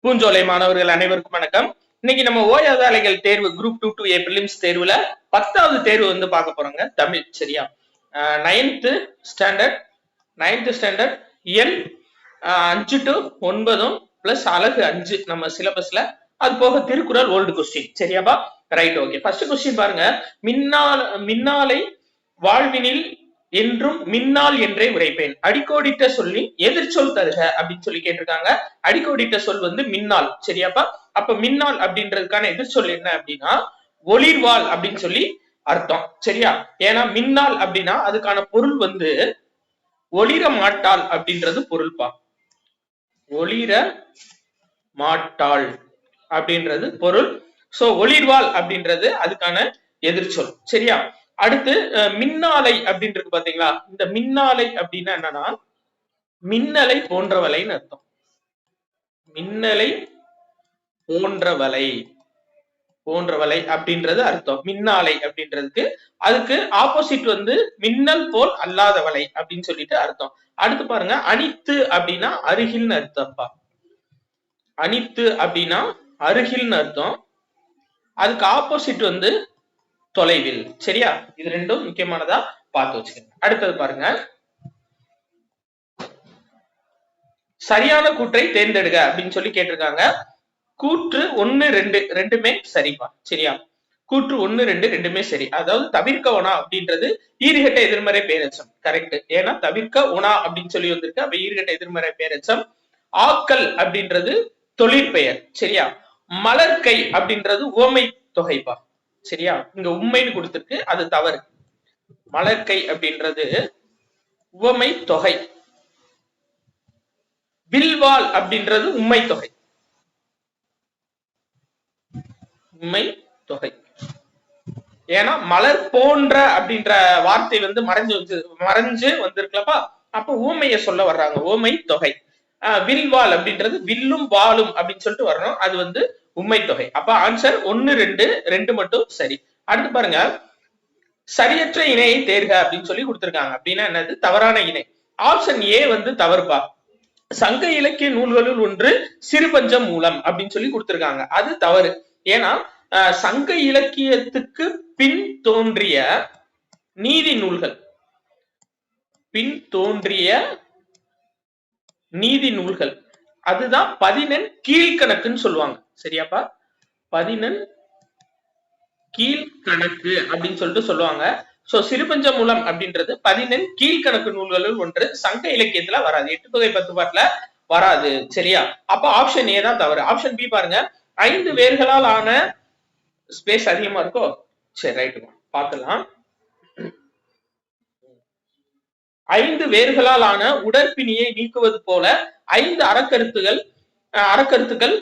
பூஞ்சோலை மாணவர்கள் அனைவருக்கும் வணக்கம். இன்னைக்கு நம்ம ஓயாத அலைகள் தேர்வு குரூப் 2 பிலிம்ஸ் தேர்வுல 10வது தேர்வு வந்து பார்க்க போறோங்க. தமிழ் சரியா? 9th ஸ்டாண்டர்ட் இயல் 5 to 9 பிளஸ் அழகு 5 நம்ம சிலபஸ்ல. அது போக திருக்குறள் ஓல்டு கொஸ்டின் சரியாப்பா? Right, okay. ஃபர்ஸ்ட் கொஸ்டின் பாருங்க. மின்னாலை வாழ்வினில் என்றும் மின்னால் என்றே உரைப்பேன். அடிக்கோடிட்ட சொல்லி எதிர்ச்சொல் தருக அப்படின்னு சொல்லி கேட்டிருக்காங்க. அடிக்கோடிட்ட சொல் வந்து மின்னால் சரியாப்பா? அப்ப மின்னால் அப்படின்றதுக்கான எதிர்ச்சொல் என்ன அப்படின்னா ஒளிர்வாள் அப்படின்னு சொல்லி அர்த்தம் சரியா? ஏன்னா மின்னால் அப்படின்னா அதுக்கான பொருள் வந்து ஒளிர மாட்டாள் அப்படின்றது பொருள்பா. ஒளிர மாட்டாள் அப்படின்றது பொருள். சோ ஒளிர்வாள் அப்படின்றது அதுக்கான எதிர்ச்சொல் சரியா? அடுத்து மின்னாலை அப்படின்றது பாத்தீங்களா? இந்த மின்னாலை அப்படின்னா என்னன்னா மின்னலை போன்றவளைன்னு அர்த்தம். மின்னலை போன்றவளை அப்படின்றது அர்த்தம். மின்னாலை அப்படின்றதுக்கு அதுக்கு ஆப்போசிட் வந்து மின்னல் போல் அல்லாதவளை அப்படின்னு சொல்லிட்டு அர்த்தம். அடுத்து பாருங்க, அனித்து அப்படின்னா அருகில்னு அர்த்தம்ப்பா. அனித்து அப்படின்னா அருகில்னு அர்த்தம். அதுக்கு ஆப்போசிட் வந்து தொலைவில் சரியா? இது ரெண்டும் முக்கியமானதா பார்த்து வச்சுக்கோங்க. அடுத்தது பாருங்க, சரியான கூற்றை தேர்ந்தெடுக்க அப்படின்னு சொல்லி கேட்டிருக்காங்க. கூற்று 1, 2 ரெண்டுமே சரிப்பா சரியா? கூற்று 1, 2 ரெண்டுமே சரி. அதாவது தவிர்க்க ஒனா அப்படின்றது ஈறுகட்ட எதிர்மறை பேரச்சம் கரெக்ட். ஏன்னா தவிர்க்க ஒனா அப்படின்னு சொல்லி வந்திருக்கு. அப்ப ஈறுகட்ட எதிர்மறை பேரச்சம். ஆக்கல் அப்படின்றது தொழிற்பெயர் சரியா? மலர்கை அப்படின்றது உவமை தொகைப்பா சரியா? இங்க உண்மைன்னு கொடுத்திருக்கு, அது தவறு. மலர்கை அப்படின்றது உவமை தொகை. வில்வாள் அப்படின்றது உண்மை தொகை. உண்மை தொகை. ஏன்னா மலர் போன்ற அப்படின்ற வார்த்தை வந்து மறைஞ்சு வந்திருக்கலப்பா. அப்ப ஊமைய சொல்ல வர்றாங்க, ஊமை தொகை. வில்வாள் அப்படின்றது வில்லும் வாளும் அப்படின்னு சொல்லிட்டு வரணும், அது வந்து உண்மை தொகை. அப்ப ஆன்சர் 1, 2 மட்டும் சரி. அடுத்து பாருங்க, சரியற்ற இணையை தேர்க அப்படின்னு சொல்லி கொடுத்திருக்காங்க. அப்படின்னா என்னது? தவறான இணை. ஆப்ஷன் ஏ வந்து தவறுப்பா. சங்க இலக்கிய நூல்களுள் ஒன்று சிறுபஞ்சம் மூலம் அப்படின்னு சொல்லி கொடுத்திருக்காங்க, அது தவறு. ஏன்னா சங்க இலக்கியத்துக்கு பின் தோன்றிய நீதி நூல்கள் அதுதான் 11 கீழ்கணக்குன்னு சொல்லுவாங்க சரியாப்பா? 11 கீழ்கணக்கு அப்படின்னு சொல்லிட்டு சொல்லுவாங்க. சோ சிறுபஞ்ச மூலம் அப்படின்றது 11 கீழ்கணக்கு நூல்களுள் ஒன்று. சங்க இலக்கியத்துல வராது, 8 தொகை 10 பாட்டுல வராது சரியா? அப்ப ஆப்ஷன் ஏ தான் தவறு. ஆப்ஷன் பி பாருங்க, 5 வேர்களால் ஆன ஸ்பேஸ் அதிகமா இருக்கோ? சரி ரைட், பார்க்கலாம். 5 வேர்களால் ஆன உடற்பிணியை நீக்குவது போல 5 அறக்கருத்துகள்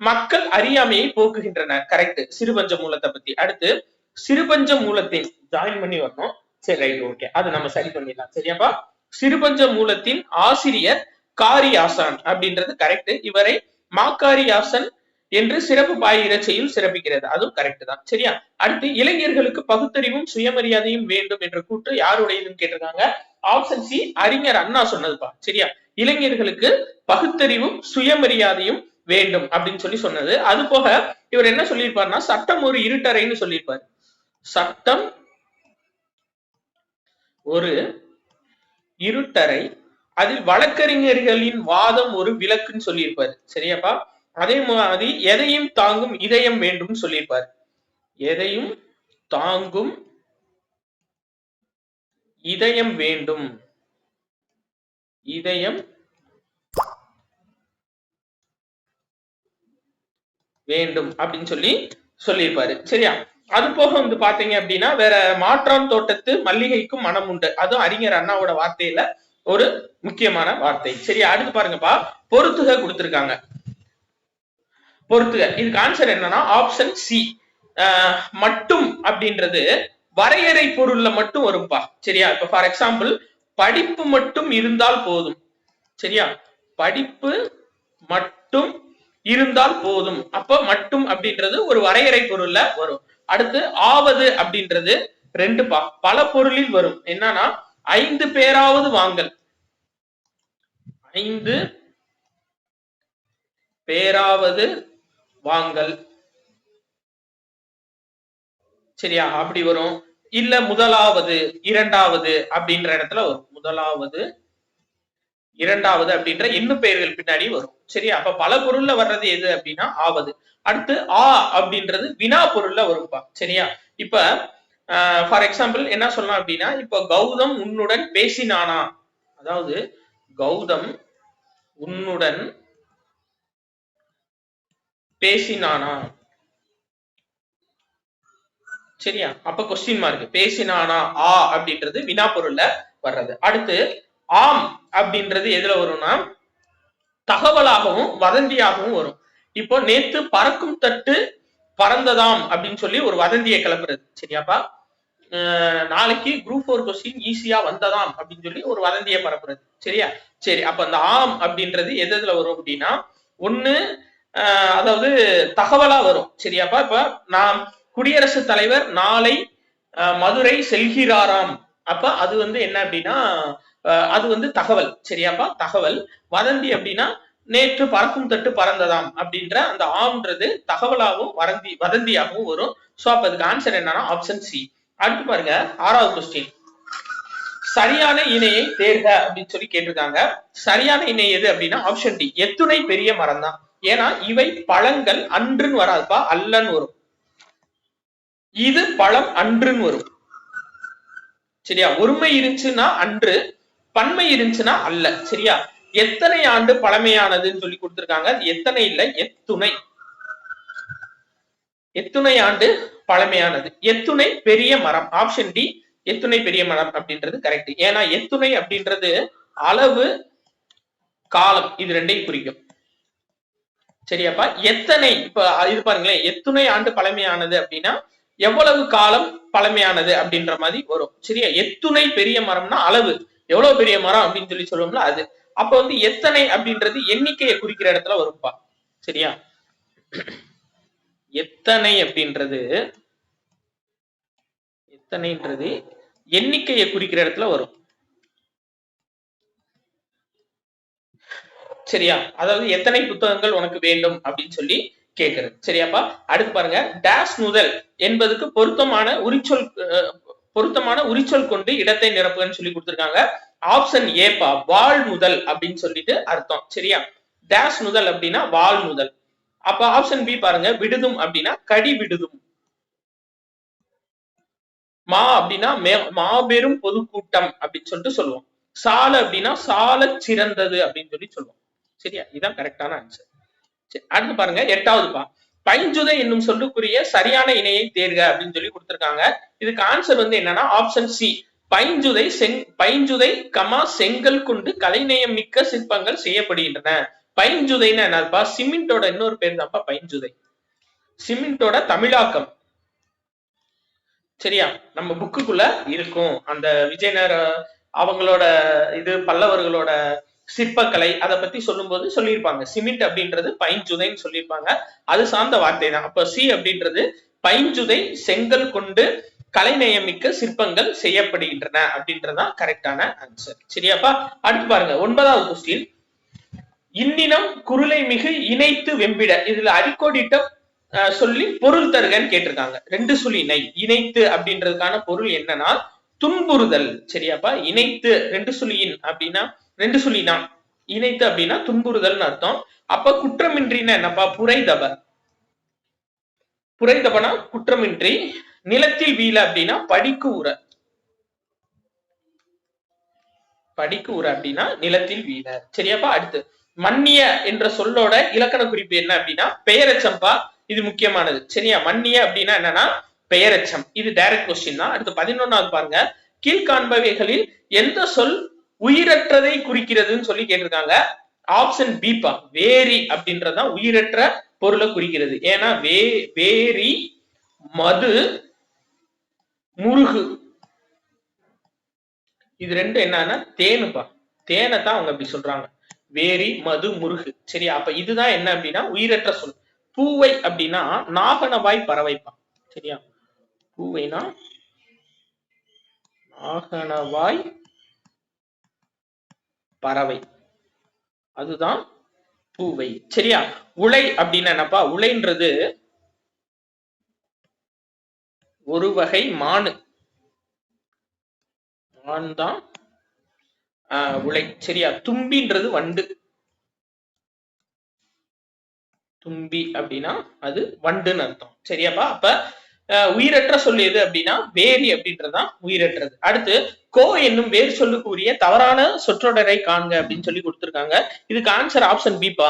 மக்கள் அறியாமையை போக்குகின்றன கரெக்ட். சிறுபஞ்ச மூலத்தை பத்தி. அடுத்து சிறுபஞ்ச மூலத்தின் ஜாயின் பண்ணி வரணும். சரி ரைட், ஓகே, அது நம்ம சரி பண்ணிடலாம் சரியாப்பா? சிறுபஞ்ச மூலத்தின் ஆசிரியர் காரியாசான் அப்படின்றது கரெக்ட். இவரை மாக்காரியாசன் என்று சிறப்பு பாயிர செய்யுள் சிறப்பிக்கிறது, அதுவும் கரெக்ட் தான் சரியா? அடுத்து இளைஞர்களுக்கு பகுத்தறிவும் சுயமரியாதையும் வேண்டும் என்ற கூற்று யாருடையதுன்னு கேட்டிருக்காங்க. ஆப்ஷன் சி, அறிஞர் அண்ணா சொன்னதுப்பா சரியா? இளைஞர்களுக்கு பகுத்தறிவும் சுயமரியாதையும் வேண்டும் அப்படின்னு சொல்லி சொன்னது. அது போக இவர் என்ன சொல்லியிருப்பாருன்னா, சட்டம் ஒரு இருட்டறைன்னு சொல்லியிருப்பாரு. சட்டம் ஒரு இருட்டறை, அதில் வழக்கறிஞர்களின் வாதம் ஒரு விளக்குன்னு சொல்லியிருப்பாரு சரியாப்பா? அதே மாதிரி எதையும் தாங்கும் இதயம் வேண்டும் சொல்லியிருப்பார். எதையும் தாங்கும் இதயம் வேண்டும், இதயம் வேண்டும் அப்படின்னு சொல்லியிருப்பாரு சரியா? அது போக வந்து பாத்தீங்க அப்படின்னா வேற மாற்றான் தோட்டத்து மல்லிகைக்கும் மனம் உண்டு, அதுவும் அறிஞர் அண்ணாவோட வார்த்தையில ஒரு முக்கியமான வார்த்தை சரியா? அடுத்து பாருங்கப்பா, பொறுத்துக கொடுத்திருக்காங்க. பொறுத்துக, இதுக்கு ஆன்சர் என்னன்னா ஆப்ஷன் சி, மட்டும் அப்படின்றது வரையறை பொருள்ல மட்டும் வரும்பா சரியா? இப்ப ஃபார் எக்ஸாம்பிள் படிப்பு மட்டும் இருந்தால் போதும் சரியா? படிப்பு மட்டும் இருந்தால் போதும், அப்ப மட்டும் அப்படின்றது ஒரு வரையறை பொருள்ல வரும். அடுத்து ஆவது அப்படின்றது 2 பா, பல பொருளில் வரும். என்னன்னா 5 பேராவது வாங்கல், 5 பேராவது வாங்கல். சரியா? அப்படி வரும். இல்ல முதலாவது இரண்டாவது அப்படின்ற இடத்துல வரும். முதலாவது இரண்டாவது அப்படின்ற எண்ணு பெயர்கள் பின்னாடி வரும். சரியா? அப்ப பல பொருள்ல வர்றது எது அப்படின்னா ஆவது. அடுத்து ஆ அப்படின்றது வினா பொருள்ல வரும்பா. சரியா? இப்ப ஃபார் எக்ஸாம்பிள் என்ன சொல்லலாம் அப்படின்னா, இப்ப கௌதம் உன்னுடன் பேசினானா, அதாவது கௌதம் உன்னுடன் பேசினானா. சரியா? அப்ப கொஸ்டின் மார்க். பேசினானா ஆ அப்படின்றது வினா பொருள்ல வர்றது. அடுத்து ஆம் அப்படின்றது எதுல வரும்னா தகவலாகவும் வதந்தியாகவும் வரும். இப்போ நேத்து பறக்கும் தட்டு பறந்ததாம் அப்படின்னு சொல்லி ஒரு வதந்தியை கிளப்புறது. சரியாப்பா? நாளைக்கு குரூப் 4 கொஸ்டின் ஈஸியா வந்ததாம் அப்படின்னு சொல்லி ஒரு வதந்தியை பரப்புறது. சரியா? சரி, அப்ப அந்த ஆம் அப்படின்றது எதுல வரும் அப்படின்னா, ஒண்ணு அதாவது தகவலா வரும். சரியாப்பா? இப்ப நாம் குடியரசுத் தலைவர் நாளை மதுரை செல்கிறாராம். அப்ப அது வந்து என்ன அப்படின்னா அது வந்து தகவல். சரியாப்பா? தகவல். வதந்தி அப்படின்னா நேற்று பறக்கும் தட்டு பறந்ததாம் அப்படின்ற அந்த ஆம்ன்றது தகவலாகவும் வதந்தியாகவும் வரும். சோ அப்ப அதுக்கு ஆன்சர் என்னன்னா ஆப்ஷன் சி. அடுத்து பாருங்க, 6வது கொஸ்டின். சரியான இணையை தேர்க அப்படின்னு சொல்லி கேட்டிருக்காங்க. சரியான இணை எது அப்படின்னா ஆப்ஷன் டி, எத்துணை பெரிய மரம் தான். ஏன்னா இவை பழங்கள் அன்றுன்னு வராதுப்பா, அல்லன்னு வரும். இது பழம் அன்றுன்னு வரும். சரியா? ஒருமை இருந்துச்சுன்னா அன்று, பன்மை இருந்துச்சுன்னா அல்ல. சரியா? எத்தனை ஆண்டு பழமையானதுன்னு சொல்லி கொடுத்திருக்காங்க. எத்தனை இல்ல, எத்துணை. எத்துணை ஆண்டு பழமையானது. எத்துணை பெரிய மரம். ஆப்ஷன் டி, எத்துணை பெரிய மரம் அப்படின்றது கரெக்ட். ஏன்னா எத்துணை அப்படின்றது அளவு, காலம், இது ரெண்டையும் குறிக்கும். சரியாப்பா? எத்தனை, இப்ப இது பாருங்களேன், எத்துணை ஆண்டு பழமையானது அப்படின்னா எவ்வளவு காலம் பழமையானது அப்படின்ற மாதிரி வரும். சரியா? எத்துணை பெரிய மரம்னா அளவு, எவ்வளவு பெரிய மரம் அப்படின்னு சொல்லி சொல்லுவோம்ல அது. அப்ப வந்து எத்தனை அப்படின்றது எண்ணிக்கையை குறிக்கிற இடத்துல வரும்பா. சரியா? எத்தனை அப்படின்றது எத்தனைன்றது எண்ணிக்கையை குறிக்கிற இடத்துல வரும். சரியா? அதாவது எத்தனை புத்தகங்கள் உனக்கு வேண்டும் அப்படின்னு சொல்லி கேட்கிறது. சரியாப்பா? அடுத்து பாருங்க, டேஷ் நுதல் என்பதுக்கு பொருத்தமான உரிச்சொல் கொண்டு இடத்தை நிரப்புன்னு சொல்லி கொடுத்திருக்காங்க. ஆப்ஷன் ஏப்பா, வாழ் முதல் அப்படின்னு சொல்லிட்டு அர்த்தம். சரியா? டேஷ் நுதல் அப்படின்னா வாழ் முதல். அப்ப ஆப்ஷன் பி பாருங்க, விடுதும் அப்படின்னா கடி விடுதும். மா அப்படின்னா மாபெரும் பொதுக்கூட்டம் அப்படின்னு சொல்லிட்டு சொல்லுவோம். சால அப்படின்னா சால சிறந்தது அப்படின்னு சொல்லி சொல்லுவோம். சரியா? இதுதான் கரெக்டான ஆன்சர். அடுத்து பாருங்க, 8வது பைஞ்சுதை என்னும் சொல்லுக்குரிய சரியான இணையை தேர்க அப்படின்னு சொல்லி கொடுத்திருக்காங்க. இதுக்கு ஆன்சர் வந்து என்னன்னா ஆப்ஷன் சி, பைஞ்சுதை கமா செங்கல் கொண்டு கலைநயம் மிக்க சிற்பங்கள் செய்யப்படுகின்றன. பைஞ்சுதைன்னா என்னப்பா? சிமெண்டோட இன்னொரு பேர் தான்ப்பா பைஞ்சுதை. சிமெண்டோட தமிழாக்கம். சரியா? நம்ம புக்குக்குள்ள இருக்கும். அந்த விஜயநகர அவங்களோட இது பல்லவர்களோட சிற்பக்கலை அதை பத்தி சொல்லும் போது சொல்லியிருப்பாங்க. சிமெண்ட் அப்படின்றது பைஞ்சுதைன்னு சொல்லியிருப்பாங்க. அது சார்ந்த வார்த்தை தான். அப்ப சி அப்படின்றது பைஞ்சுதை செங்கல் கொண்டு கலைநயமிக்க சிற்பங்கள் செய்யப்படுகின்றன அப்படின்றதான் கரெக்டான ஆன்சர். சரியாப்பா? அடுத்து பாருங்க, 9வது கொஸ்டின். இன்னினம் குருளை மிகு இணைத்து வெம்பிட, இதுல அடிக்கோடிட்ட சொல்லி பொருள் தருகன்னு கேட்டிருக்காங்க. 2 சுழி இணை இணைத்து அப்படின்றதுக்கான பொருள் என்னன்னா துன்புறுதல். சரியாப்பா? இணைத்து 2 சுழியின் அப்படின்னா 2 சுழினா இணைத்து அப்படின்னா துன்புறுதல்னு அர்த்தம். அப்ப குற்றமின்றின்னா என்னப்பா? புரைதப. புரைதபனா குற்றமின்றி. நிலத்தில் வீழ அப்படின்னா படிக்கு உர. படிக்கு உர அப்படின்னா நிலத்தில் வீழ. சரியாப்பா? அடுத்து மன்னிய என்ற சொல்லோட இலக்கண குறிப்பு என்ன அப்படின்னா பெயரச்சம்பா. இது முக்கியமானது. சரியா? மன்னிய அப்படின்னா என்னன்னா பெயரச்சம். இது டைரக்ட் கொஸ்டின் தான். அடுத்து 11வது பாருங்க, கீழ்காண்பவைகளில் எந்த சொல் உயிரற்றதை குறிக்கிறதுன்னு சொல்லி கேட்டிருக்காங்க. ஆப்ஷன் பிப்பா, வேரி அப்படின்றதான் உயிரற்ற பொருளை குறிக்கிறது. ஏன்னா வேரி, மது, முருகு, இது ரெண்டும் என்னன்னா தேனுப்பா. தேனை தான் அவங்க அப்படி சொல்றாங்க. வேரி, மது, முருகு. சரியா? அப்ப இதுதான் என்ன அப்படின்னா உயிரற்ற சொல். பூவை அப்படின்னா நாகனவாய் பறவைப்பா. சரியா? பூவைனா நாகனவாய் பறவை, அதுதான் பூவை. சரியா? உலை அப்படின்னா என்னப்பா? உலைன்றது ஒரு வகை மான் தான் உலை. சரியா? தும்பின்றது வண்டு. தும்பி அப்படின்னா அது வண்டுன்னு அர்த்தம். சரியாப்பா? அப்ப உயிரற்ற சொல் எது அப்படின்னா வேரி அப்படின்றதுதான் உயிரற்றது. அடுத்து கோ என்னும் வேறு சொல்லுக்கு உரிய தவறான சொற்றொடரை காண்க அப்படின்னு சொல்லி கொடுத்திருக்காங்க. இதுக்கு ஆன்சர் ஆப்ஷன் பிப்பா.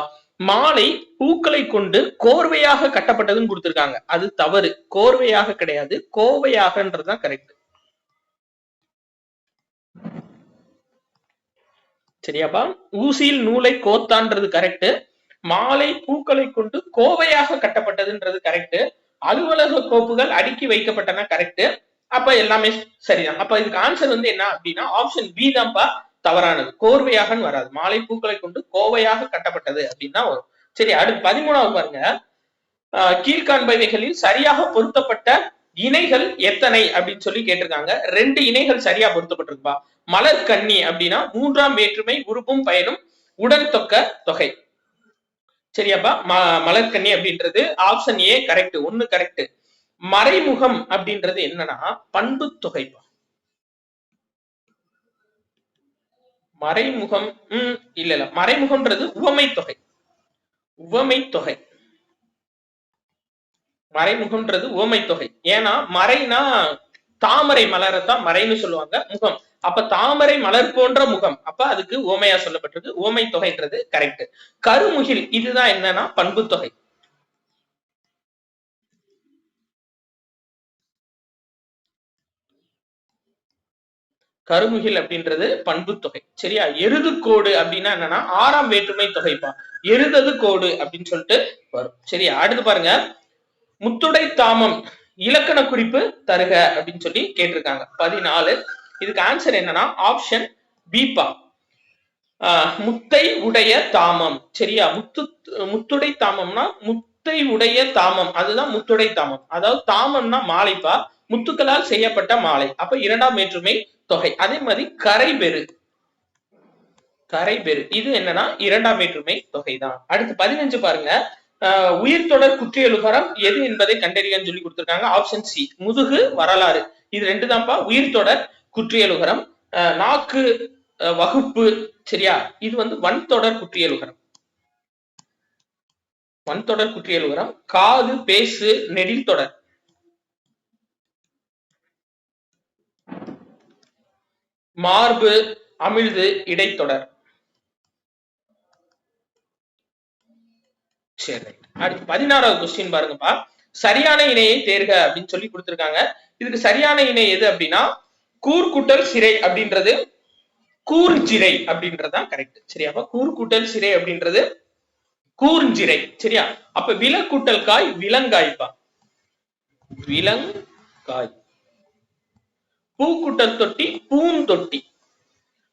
மாலை பூக்களை கொண்டு கோர்வையாக கட்டப்பட்டதுன்னு கொடுத்திருக்காங்க. அது தவறு. கோர்வையாக கிடையாது, கோவையாகன்றதுதான் கரெக்ட். சரியாப்பா? ஊசியில் நூலை கோத்தான்றது கரெக்ட். மாலை பூக்களை கொண்டு கோவையாக கட்டப்பட்டதுன்றது கரெக்ட். அலுவலக கோப்புகள் அடுக்கி வைக்கப்பட்டன கரெக்ட். அப்ப எல்லாமே சரிதான். அப்ப இதுக்கு ஆன்சர் வந்து என்ன அப்படின்னா ஆப்ஷன் பி தான்ப்பா தவறானது. கோர்வையாக வராது. மாலை பூக்களை கொண்டு கோவையாக கட்டப்பட்டது அப்படின்னு தான் வரும். சரி, அடுத்து 13வது பாருங்க. கீழ்காண்பவைகளில் சரியாக பொருத்தப்பட்ட இணைகள் எத்தனை அப்படின்னு சொல்லி கேட்டிருக்காங்க. 2 இணைகள் சரியா பொருத்தப்பட்டிருக்குப்பா. மலர் கன்னி அப்படின்னா 3ஆம் வேற்றுமை உறுப்பும் பயனும் உடன் தொக்க தொகை. சரியாப்பா? மலர்கன்னி அப்படின்றது ஆப்ஷன் ஏ கரெக்ட். 1 கரெக்ட். மறைமுகம் அப்படின்றது என்னன்னா பண்பு தொகைப்பா. மறைமுகம் இல்ல மறைமுகம்ன்றது உவமை தொகை. உவமை தொகை. மறைமுகம்ன்றது உவமை தொகை. ஏன்னா மறைனா தாமரை மலரத்தான் மறைன்னு சொல்லுவாங்க. முகம் அப்ப தாமரை மலர் போன்ற முகம். அப்ப அதுக்கு உவமையா சொல்லப்பட்டிருக்கு. உவமை தொகைன்றது கரெக்ட். கருமுகில் இதுதான் என்னன்னா பண்பு தொகை. கருமுகில் அப்படின்றது பண்பு தொகை. சரியா? எருது கோடு அப்படின்னா என்னன்னா 6ஆம் வேற்றுமை தொகைப்பா. எருதது கோடு அப்படின்னு சொல்லிட்டு வரும். சரியா? அடுத்து பாருங்க. முத்துடை தாமம் இலக்கண குறிப்பு தருக அப்படின்னு சொல்லி கேட்டிருக்காங்க. 14. இதுக்கு ஆன்சர் என்னன்னா ஆப்ஷன் பிப்பா. முத்தை உடைய தாமம். சரியா? முத்துடை தாமம்னா முத்தை உடைய தாமம், அதுதான் முத்துடை தாமம். அதாவது தாமம்னா மாலைப்பா, முத்துக்களால் செய்யப்பட்ட மாலை. அப்ப 2ஆம் வேற்றுமை தொகை. அதே மாதிரி கரைபெரு. கரைபெரு இது என்னன்னா 2ஆம் வேற்றுமை தொகை தான். அடுத்து 15 பாருங்க. உயிர் தொடர் குற்றியலுகரம் எது என்பதை கண்டறியன்னு சொல்லி கொடுத்திருக்காங்க. ஆப்ஷன் சி முதுகு வரலாறு. இது 2 தான்ப்பா உயிர் தொடர் குற்றியலுகரம். நாக்கு வகுப்பு. சரியா? இது வந்து வன்தொடர் குற்றியலுகரம். வன்தொடர் குற்றியலுகரம். காது பேசு நெடில் தொடர். மார்பு அமிழ்து இடைத்தொடர். சரி, அடுத்து 16வது கொஸ்டின் பாருங்கப்பா. சரியான இணையை தேர்க அப்படின்னு சொல்லி கொடுத்திருக்காங்க. இதுக்கு சரியான இணை எது அப்படின்னா கூர்கூட்டல் சிறை அப்படின்றது கூர்ஞ்சிறை அப்படின்றதுதான் கரெக்ட். சரியாப்பா? கூர்கூட்டல் சிறை அப்படின்றது கூர்ஞ்சிறை. சரியா? அப்ப விலக்கூட்டல் காய் விலங்காய்ப்பா. விலங்காய். பூக்கூட்டல் தொட்டி பூந்தொட்டி.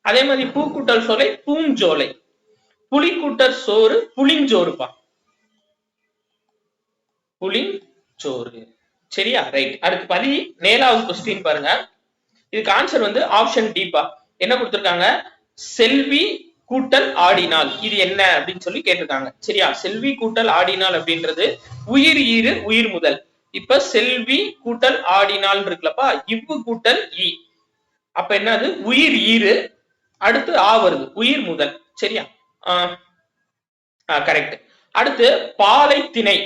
அதே மாதிரி பூக்கூட்டல் சோலை பூஞ்சோலை. புலிக்கூட்டல் சோறு புளிஞ்சோறுப்பா. புளிஞ்சோறு. சரியா? ரைட். அடுத்து 17வது கொஸ்டின் பாருங்க. இதுக்கு ஆன்சர் வந்து ஆப்ஷன் டிப்பா. என்ன கொடுத்திருக்காங்க? செல்வி கூட்டல் ஆடினால் இது என்ன அப்படின்னு சொல்லி கேட்டிருக்காங்க. சரியா? செல்வி கூட்டல் ஆடினால் அப்படின்றது உயிர் ஈறு உயிர் முதல். இப்ப செல்வி கூட்டல் ஆடினால் இருக்குல்லப்பா, இவ்வு கூட்டல் இ. அப்ப என்னது? உயிர் ஈறு. அடுத்து ஆ வருது, உயிர் முதல். சரியா? கரெக்ட். அடுத்து பாலை திணை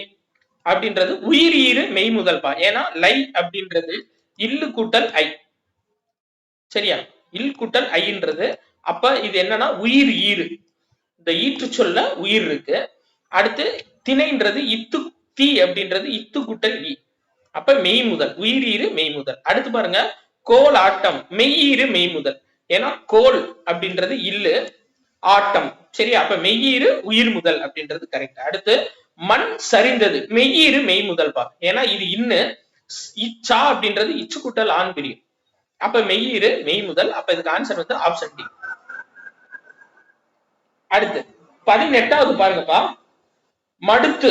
அப்படின்றது உயிர் ஈறு மெய் முதல்பா. ஏன்னா லை அப்படின்றது இல்லு கூட்டல் ஐ. சரியா? இல் கூட்டல் ஐன்றது. அப்ப இது என்னன்னா உயிர் ஈறு. இந்த ஈற்று சொல்ல உயிர் இருக்கு. அடுத்து திணைன்றது இத்து தீ அப்படின்றது இத்து கூட்டல் இ. அப்ப மெய் முதல். உயிர் ஈறு மெய் முதல். அடுத்து பாருங்க. கோல் ஆட்டம் மெய்யீறு மெய் முதல். ஏன்னா கோல் அப்படின்றது இல்லு, ஆட்டம். சரியா? அப்ப மெய்யீறு உயிர் முதல் அப்படின்றது கரெக்ட். அடுத்து மண் சரிந்தது மெய்யீறு மெய் முதல் பா. ஏன்னா இது இன்னு, இச்சா அப்படின்றது இச்சு கூட்டல் ஆண் பிரியும். அப்ப மெய்யீறு மெய் முதல். அப்ப இதுக்கு ஆன்சர் வந்து ஆப்ஷன் டி. அடுத்து 18வது பாருங்கப்பா. மடுத்து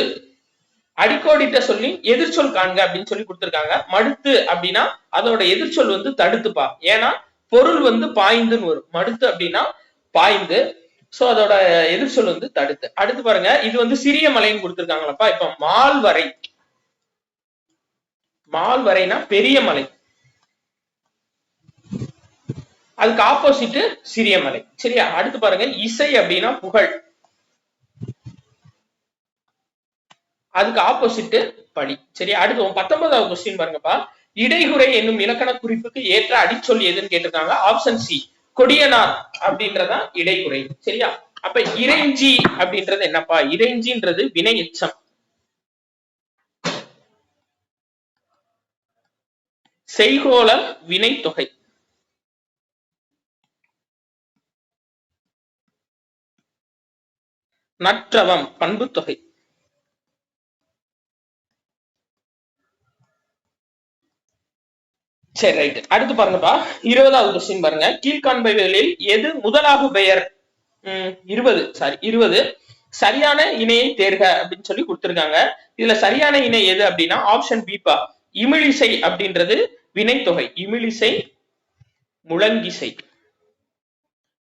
அடிக்கோடிட்ட சொல்லி எதிர்ச்சொல் காண்க அப்படின்னு சொல்லி கொடுத்திருக்காங்க. மடுத்து அப்படின்னா அதோட எதிர்ச்சொல் வந்து தடுத்துப்பா. ஏன்னா பொருள் வந்து பாய்ந்துன்னு வரும். மடுத்து அப்படின்னா பாய்ந்து. சோ அதோட எதிர்ச்சொல் வந்து தடுத்து. அடுத்து பாருங்க, இது வந்து சிறிய மலைன்னு கொடுத்திருக்காங்களப்பா. இப்ப மால்வரை, மால்வரைனா பெரிய மலை, அதுக்கு ஆப்போசிட் சிறிய மலை. சரியா? அடுத்து பாருங்க, இசை அப்படின்னா புகழ், அதுக்கு ஆப்போசிட் படி. சரியா? அடுத்து 19வது கொஸ்டின் பாருங்கப்பா. இடைகுறை என்னும் இலக்கண குறிப்புக்கு ஏற்ற அடிச்சொல் எதுன்னு கேட்டிருக்காங்க. ஆப்ஷன் சி கொடியனார் அப்படின்றதான் இடைகுறை. சரியா? அப்ப இறைஞ்சி அப்படின்றது என்னப்பா? இறைஞ்சின்றது வினை எச்சம். செய்கோளம் வினை தொகை. நற்றவம் பண்பு தொகை. சரி, ரைட். அடுத்து பாருங்கப்பா, 20வது கொஸ்டின் பாருங்க. கீழ்காண்பவைகளில் எது முதலாகு பெயர்? 20 சரியான இணையை தேர்க அப்படின்னு சொல்லி கொடுத்திருக்காங்க. இதுல சரியான இணை எது அப்படின்னா ஆப்ஷன் பிப்பா, இமிழிசை அப்படின்றது வினைத்தொகை. இமிழிசை, முழங்கிசை,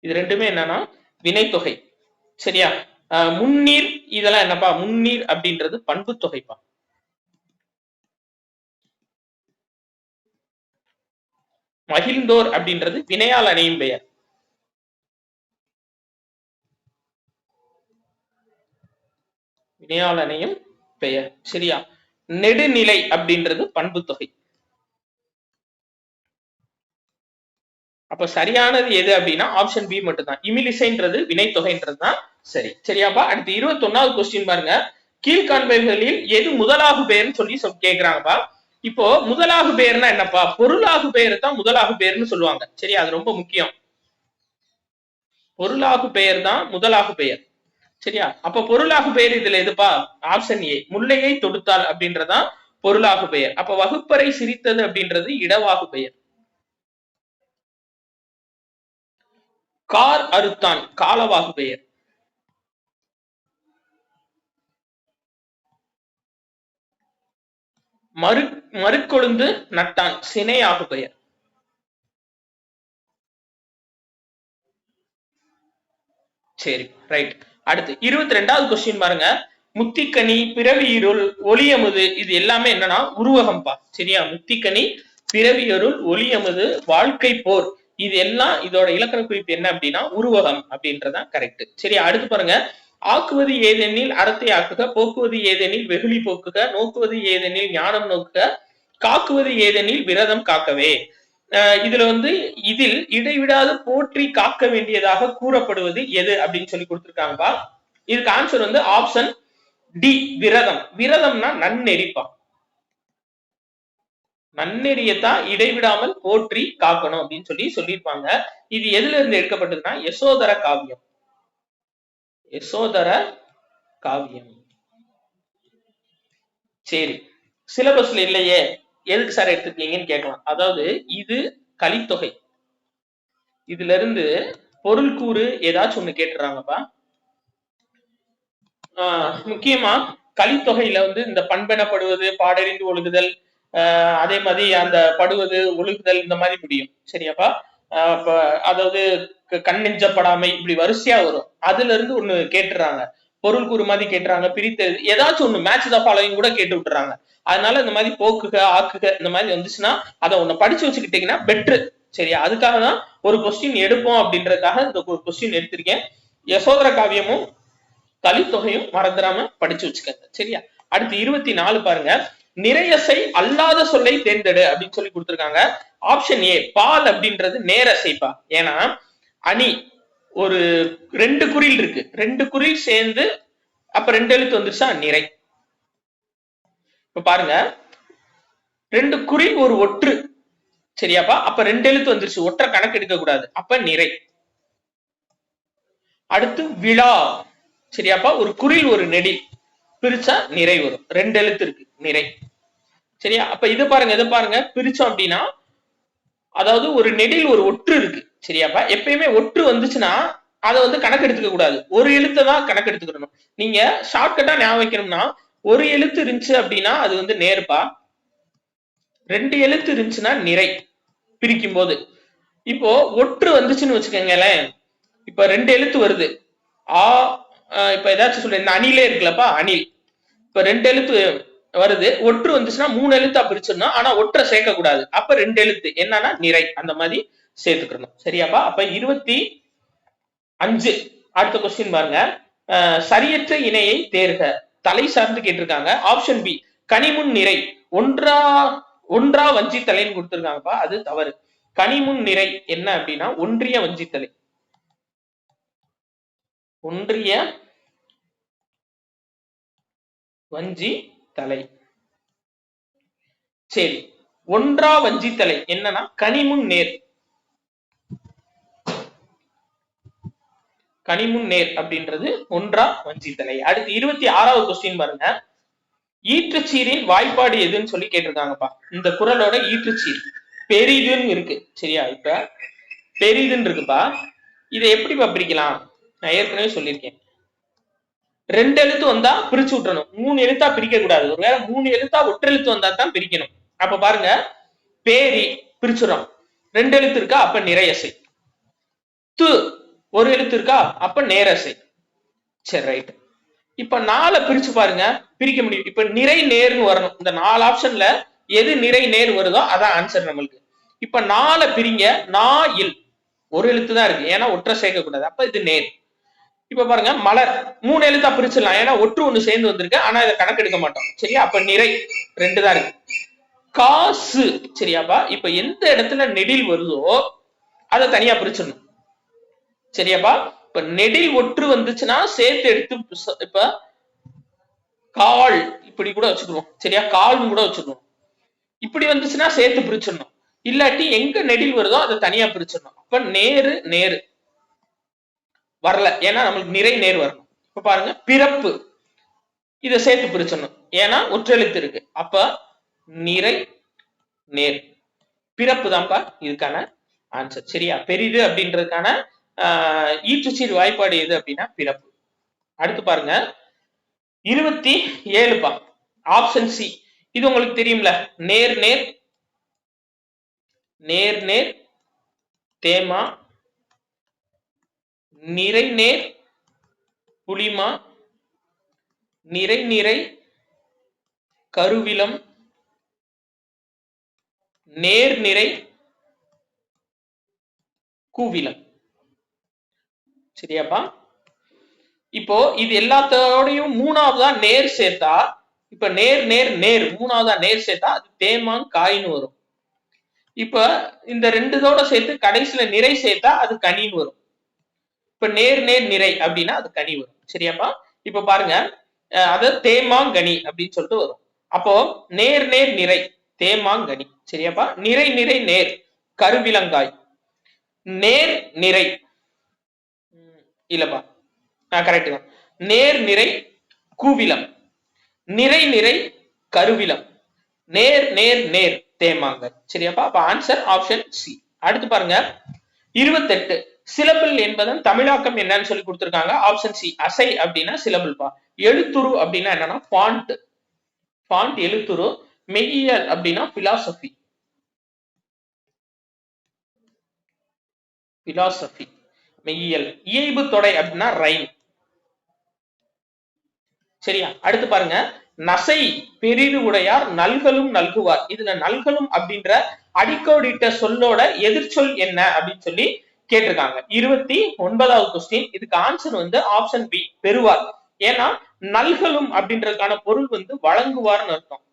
இது ரெண்டுமே என்னன்னா வினைத்தொகை. சரியா? முன்னீர் இதெல்லாம் என்னப்பா? முன்னீர் அப்படின்றது பண்பு தொகைப்பா. மகிழ்ந்தோர் அப்படின்றது வினையால் அணையும் பெயர். வினையால் அணையும் பெயர். சரியா? நெடுநிலை அப்படின்றது பண்பு தொகை. அப்ப சரியானது எது அப்படின்னா ஆப்ஷன் பி மட்டும் தான். இமிலிசைன்றது வினைத்தொகைன்றது தான் சரி. சரியாப்பா? அடுத்து 21வது கொஸ்டின் பாருங்க. கீழ்காண்பவைகளில் எது முதலாகு பெயர்னு சொல்லி கேக்குறாங்கப்பா. இப்போ முதலாகு பெயர்னா என்னப்பா? பொருளாகு பெயர் தான் முதலாகு பெயர்னு சொல்லுவாங்க. சரியா? அது ரொம்ப முக்கியம். பொருளாகு பெயர் தான் முதலாகு பெயர். சரியா? அப்ப பொருளாகு பெயர் இதுல எதுப்பா? ஆப்ஷன் ஏ முல்லையை தொடுத்தால் அப்படின்றதான் பொருளாகு பெயர். அப்ப வகுப்பறை சிரித்தது அப்படின்றது இடவாகு பெயர். கார் அறுத்தான் காலவாகு பெயர். மறுக்கொழுந்து நட்டான் சினையாகு பெயர். சரி, ரைட். அடுத்து 22வது கொஸ்டின் பாருங்க. முத்திக்கனி, பிறவியிருள், ஒளியமுது, இது எல்லாமே என்னன்னா உருவகம்பா. சரியா? முத்திக்கனி, பிறவியருள், ஒளியமுது, வாழ்க்கை போர், இது எல்லாம் இதோட இலக்கண குறிப்பு என்ன அப்படின்னா உருவகம் அப்படின்றதான் கரெக்ட். சரியா? அடுத்து பாருங்க. ஆக்குவது ஏதெனில் அறத்தை ஆக்குக, போக்குவது ஏதெனில் வெகுளி போக்குக, நோக்குவது ஏதெனில் ஞானம் நோக்குக, காக்குவது ஏதெனில் விரதம் காக்கவே. இதுல வந்து இதில் இடைவிடாது போற்றி காக்க வேண்டியதாக கூறப்படுவது எது அப்படின்னு சொல்லி கொடுத்திருக்காங்கப்பா. இதுக்கு ஆன்சர் வந்து ஆப்ஷன் டி விரதம். விரதம்னா நன்னெறிப்பா. நன்னெறியத்தான் இடைவிடாமல் போற்றி காக்கணும் அப்படின்னு சொல்லி சொல்லியிருப்பாங்க. இது எதுல இருந்து எடுக்கப்பட்டதுன்னா யசோதர காவியம். யசோதர காவியம். சரி, சிலபஸ்ல இல்லையே, எதுக்கு சார் எடுத்துக்கீங்கன்னு கேட்கலாம். அதாவது இது கலித்தொகை, இதுல இருந்து பொருள் கூறு ஏதாச்சும் ஒண்ணு கேட்டுறாங்கப்பா. முக்கியமா கலித்தொகையில வந்து இந்த பண்பெனப்படுவது, பாடறிந்து ஒழுகுதல், அதே மாதிரி அந்த படுவது, ஒழுகுதல், இந்த மாதிரி முடியும். சரியாப்பா? அதாவது கண்ணெஞ்சப்படாமை, இப்படி வரிசையா வரும். அதுல இருந்து ஒண்ணு கேட்டுறாங்க, பொருள் கூறு மாதிரி கேட்டுறாங்க, பிரித்து ஏதாச்சும் ஒண்ணு மேட்ச் த ஃபாலோயிங் கூட கேட்டு விட்டுறாங்க. அதனால இந்த மாதிரி போக்குக, ஆக்குக, இந்த மாதிரி வந்துச்சுன்னா அதை ஒண்ணு படிச்சு வச்சுக்கிட்டீங்கன்னா பெட்ரு. சரியா? அதுக்காக தான் ஒரு கொஸ்டின் எடுப்போம் அப்படின்றதுக்காக இந்த ஒரு கொஸ்டின் எடுத்திருக்கேன். யசோதர காவியமும் கலித்தொகையும் மறந்துடாம படிச்சு வச்சுக்கங்க. சரியா? அடுத்து 24 பாருங்க. நிறையசை அல்லாத சொல்லை தேர்ந்தெடு அப்படின்னு சொல்லி கொடுத்திருக்காங்க. ஆப்ஷன் ஏ பால் அப்படின்றது நேரசைப்பா. ஏன்னா அணி ஒரு 2 குறில் இருக்கு, 2 குறில் சேர்ந்து அப்ப 2 எழுத்து வந்துருச்சா நிறை. இப்ப பாருங்க, 2 குறில் ஒரு ஒற்று. சரியாப்பா? அப்ப 2 எழுத்து வந்துருச்சு, ஒற்றை கணக்கு எடுக்க கூடாது, அப்ப நிறை. அடுத்து விழா. சரியாப்பா? ஒரு குறில் ஒரு நெடில் பிரிச்சா நிறை வரும். 2 எழுத்து இருக்கு, நிறை. சரியா? அப்ப இது பாருங்க, இதை பாருங்க, பிரிச்சோம் அப்படின்னா அதாவது ஒரு நெடில் ஒரு ஒற்று இருக்கு. சரியாப்பா? எப்பயுமே ஒற்று வந்துச்சுன்னா அதை வந்து கணக்கு எடுத்துக்க கூடாது, ஒரு எழுத்தை தான் கணக்கு எடுத்துக்கணும். நீங்க ஷார்ட்கட்டா ஞாபகம் வைக்கணும்னா ஒரு எழுத்து இருந்துச்சு அப்படின்னா அது வந்து நேர்பா, 2 எழுத்து இருந்துச்சுன்னா நிறை பிரிக்கும் போது. இப்போ ஒற்று வந்துச்சுன்னு வச்சுக்கோங்களேன், இப்ப 2 எழுத்து வருது, ஆ இப்ப ஏதாச்சும் சொல்றேன், இந்த அணிலே இருக்குல்லப்பா அணில். இப்ப 2 எழுத்து வருது, ஒற்று வந்துச்சுன்னா 3 எழுத்தா பிரிச்சிடணும். ஆனா ஒற்றை சேர்க்க கூடாது. அப்ப 2 எழுத்து என்னன்னா நிறை, அந்த மாதிரி சேர்த்துக்கணும். சரியாப்பா? அப்ப 25. அடுத்த கொஸ்டின் பாருங்க. சரியற்ற இணையை தேர்க. தலை சார்ந்து கேட்டிருக்காங்க. ஆப்ஷன் பி கனிமுன் நிறை. ஒன்றா ஒன்றா வஞ்சித்தலைன்னு கொடுத்திருக்காங்கப்பா, அது தவறு. கனிமுன் நிறை என்ன அப்படின்னா ஒன்றிய வஞ்சித்தலை. ஒன்றிய வஞ்சி தலை. சரி, ஒன்றா வஞ்சித்தலை என்னன்னா கனிமுன் நேர். கனிமுன் நேர் அப்படின்றது ஒன்றா வஞ்சித்தலை. அடுத்து 26வது கொஸ்டின் பாருங்க. ஈற்றுச்சீரின் வாய்ப்பாடு எதுன்னு சொல்லி கேட்டிருக்காங்கப்பா. இந்த குறளோட ஈற்றுச்சீர் பெரிதுன்னு இருக்கு. சரியா? இப்ப பெரிதுன்னு இருக்குப்பா. இதை எப்படி பிரிக்கலாம்? நான் ஏற்கனவே சொல்லியிருக்கேன். 2 எழுத்து வந்தா பிரிச்சு விட்டுறணும். 3 எழுத்தா பிரிக்க கூடாது. ஒருவேளை 3 எழுத்தா ஒற்றெழுத்து வந்தா தான் பிரிக்கணும். அப்ப பாருங்க, பேரி பிரிச்சுறோம். 2 எழுத்து இருக்கா, அப்ப நிறையசை. து ஒரு எழுத்து இருக்கா, அப்ப நேரசை. சரி, ரைட். இப்ப 4 பிரிச்சு பாருங்க, பிரிக்க முடியும். இப்ப நிறை நேர்னு வரணும். இந்த 4 ஆப்ஷன்ல எது நிறை நேர் வருதோ அதான் ஆன்சர் நம்மளுக்கு. இப்ப 4 பிரிங்க. நா இல் ஒரு எழுத்து தான் இருக்கு, ஏன்னா ஒற்றை சேர்க்க கூடாது. அப்ப இது நேர். இப்ப பாருங்க, மலர் 3 எழுத்தா பிரிச்சிடலாம், ஏன்னா ஒற்று ஒண்ணு சேர்ந்து வந்திருக்கு. ஆனா இதை கணக்கெடுக்க மாட்டோம். சரியா? அப்ப நிறை 2 தான் இருக்கு. காசு. சரியாப்பா? இப்ப எந்த இடத்துல நெடில் வருதோ அதை தனியா பிரிச்சிடணும். சரியாப்பா? இப்ப நெடில் ஒற்று வந்துச்சுன்னா சேர்த்து எடுத்து, இப்ப கால் இப்படி கூட வச்சுக்குவோம். சரியா? கால்னு கூட வச்சுக்குவோம். இப்படி வந்துச்சுன்னா சேர்த்து பிரிச்சிடணும். இல்லாட்டி எங்க நெடில் வருதோ அதை தனியா பிரிச்சிடணும். அப்ப நேரு நேரு வரல, ஏன்னா நம்மளுக்கு நிறை நேர் வரணும். இப்ப பாருங்க, பிறப்பு இதை சேர்த்து பிரிச்சிடணும், ஏன்னா ஒற்றெழுத்து இருக்கு. அப்ப நிறை நேர். பிறப்பு தான்ப்பா இதுக்கான ஆன்சர். சரியா? பெரிது அப்படின்றதுக்கான ஈற்றுச்சீர் வாய்ப்பாடு எது அப்படின்னா பிறப்பு. அடுத்து பாருங்க, 27பா. Option C. இது உங்களுக்கு தெரியும்ல, நேர் நேர் நேர் நேர் தேமா, நிறை நேர் புளிமா, நிறை நிறை கருவிலம், நேர் நிறை கூவிலம். சரியாப்பா? இப்போ இது எல்லாத்தோடையும் 3வதா நேர் சேர்த்தா, இப்ப நேர் நேர் நேர் 3வதா நேர் சேர்த்தா அது தேமான் காயின்னு வரும். இப்ப இந்த 2தோட சேர்த்து கடைசியில நிறை சேர்த்தா அது கனின்னு வரும். இப்ப நேர் நேர் நிறை அப்படின்னா அது கனி வரும். சரியாப்பா? இப்ப பாருங்க, அது தேமாங்கனி அப்படின்னு சொல்லிட்டு வரும். அப்போ நேர் நேர் நிறை தேமாங்கனி. சரியாப்பா? நிறை நிறை நேர் கருவிலங்காய். நேர் நிறை இல்லப்பா, கரெக்ட் தான். நேர் நிறை கூவிலம், நிறை நிறை கருவிலம், நேர் நேர் நேர் தேமாங்கல். சரியாப்பா? அப்ப ஆன்சர் ஆப்ஷன் சி. அடுத்து பாருங்க, 28 சிலபிள் என்பதன் தமிழாக்கம் என்னன்னு சொல்லி கொடுத்திருக்காங்க. ஆப்ஷன் சி அசை அப்படின்னா சிலபிள் பா. எழுத்துரு அப்படின்னா என்னன்னா ஃபாண்ட். ஃபாண்ட் எழுத்துரு. மெய்யியல் அப்படின்னா பிலாசபி. பிலாசபி மெய்யியல். இயைபு தொடை அப்படின்னா ரைம். சரியா? அடுத்து பாருங்க, நசை பெரிது உடையார் நல்கலும் நல்குவார். இதுல நல்கலும் அப்படின்ற அடிக்கோடிட்ட சொல்லோட எதிர்ச்சொல் என்ன அப்படின்னு சொல்லி கேட்டிருக்காங்க. 29வது கொஸ்டின். இதுக்கு ஆன்சர் வந்து ஆப்ஷன் பி பெறுவார். ஏன்னா நல்கலும் அப்படின்றதுக்கான பொருள் வந்து வழங்குவார்னு அர்த்தம்.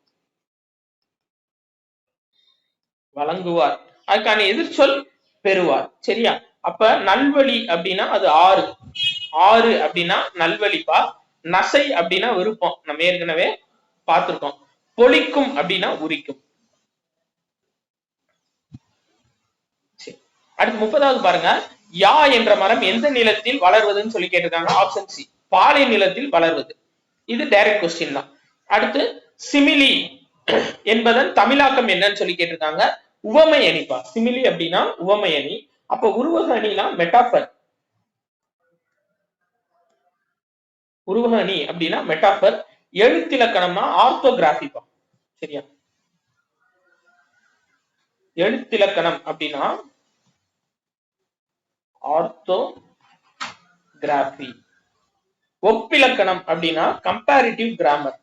வழங்குவார், அதுக்கான எதிர்ச்சொல் பெறுவார். சரியா? அப்ப நல்வழி அப்படின்னா அது ஆறு. ஆறு அப்படின்னா நல்வழிப்பா. நசை அப்படின்னா விருப்பம், நம்ம ஏற்கனவே பார்த்திருக்கோம். பொலிக்கும் அப்படின்னா உரிக்கும். அடுத்து 30வது பாருங்க, யா என்ற மரம் எந்த நிலத்தில் வளர்வதுன்னு சொல்லி கேட்டிருக்காங்க. ஆப்ஷன் சி பாலை நிலத்தில் வளர்வது. இது டைரக்ட் கொஸ்டின் தான். அடுத்து சிமிலி என்பதன் தமிழாக்கம் என்னன்னு சொல்லி கேட்டிருக்காங்க. உவமை அணிப்பா. சிமிலி அப்படின்னா உவமை அணி. அப்ப உருவக அணினா மெட்டாபர். உருவக அணி அப்படின்னா மெட்டாபர். எழுத்திலக்கணம்னா ஆர்த்தோகிராஃபிப்பா. சரியா? எழுத்திலக்கணம் அப்படின்னா ஆர்த்தோகிராஃபி. ஒப்பிலக்கணம் அப்படின்னா கம்பேரிட்டிவ் கிராமர்.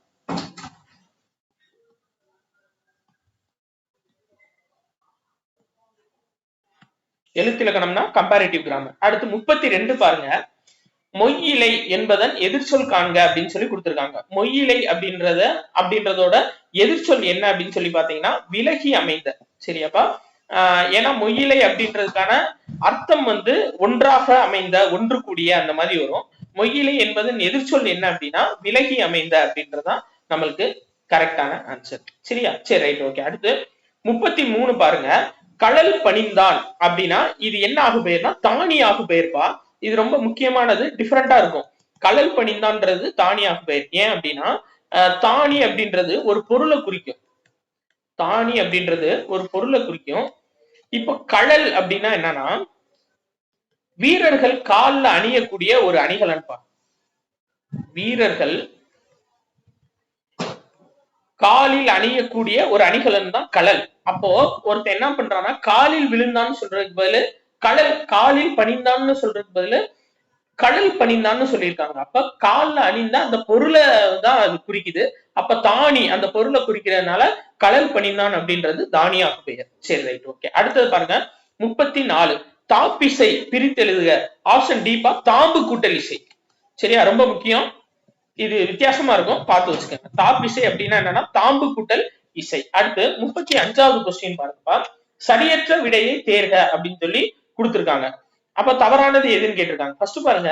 எழுத்திலக்கணம்னா கம்பேரிட்டிவ் கிராமர். அடுத்து 32 பாருங்க. மொய்யிலை என்பதன் எதிர்ச்சொல் காண்க அப்படின்னு சொல்லி கொடுத்திருக்காங்க. மொய்யிலை அப்படின்றதோட எதிர்ச்சொல் என்ன அப்படின்னு சொல்லி பாத்தீங்கன்னா விலகி அமைந்த. சரியாப்பா? ஏன்னா மொய்யிலை அப்படின்றதுக்கான அர்த்தம் வந்து ஒன்றாக அமைந்த, ஒன்று கூடிய அந்த மாதிரி வரும். மொய்யிலை என்பதன் எதிர்ச்சொல் என்ன அப்படின்னா விலகி அமைந்த அப்படின்றதான் நம்மளுக்கு கரெக்டான ஆன்சர். சரியா? சரி, ரைட், ஓகே. அடுத்து 33 பாருங்க. கடல் பணிந்தான் அப்படின்னா இது என்ன ஆகு பெயர்னா தானி ஆகு பெயர்ப்பா. இது ரொம்ப முக்கியமானது, டிஃபரெண்டா இருக்கும். கடல் பணிந்தான்றது தானி ஆகு பெயர். ஏன் அப்படின்னா தானி அப்படின்றது ஒரு பொருளை குறிக்கும். தானி அப்படின்றது ஒரு பொருளை குறிக்கும். இப்போ கடல் அப்படின்னா என்னன்னா வீரர்கள் கால்ல அணியக்கூடிய ஒரு அணிகலன்பா. வீரர்கள் காலில் அணியக்கூடிய ஒரு அணிகலன் தான் கடல். அப்போ ஒருத்தர் என்ன பண்றான்னா காலில் விழுந்தான்னு சொல்றதுக்கு பதிலு காலில் பணிந்தான்னு சொல்றதுக்கு பதிலு கடல் பணிந்தான்னு சொல்லியிருக்காங்க. அப்ப கால்ல அணிந்தா அந்த பொருளை தான் அது குறிக்குது. அப்ப தானி அந்த பொருளை குறிக்கிறதுனால கடல் பணிந்தான் அப்படின்றது தானியாக பெயர். சரி, ரைட், ஓகே. அடுத்தது பாருங்க 34. தாப்பிசை பிரித்தெழுதுக. ஆப்ஷன் டி பா, தாம்பு கூட்டல் இசை. சரியா? ரொம்ப முக்கியம், இது வித்தியாசமா இருக்கும், பார்த்து வச்சுக்கோங்க. தாப்பிசை அப்படின்னா என்னன்னா தாம்பு கூட்டல் இசை. அடுத்து 35வது கொஸ்டின் பாருங்கப்பா. சரியற்ற விடையை தேர்க அப்படின்னு சொல்லி கொடுத்திருக்காங்க. அப்ப தவறானது எதுன்னு கேட்டிருக்காங்க. ஃபர்ஸ்ட் பாருங்க,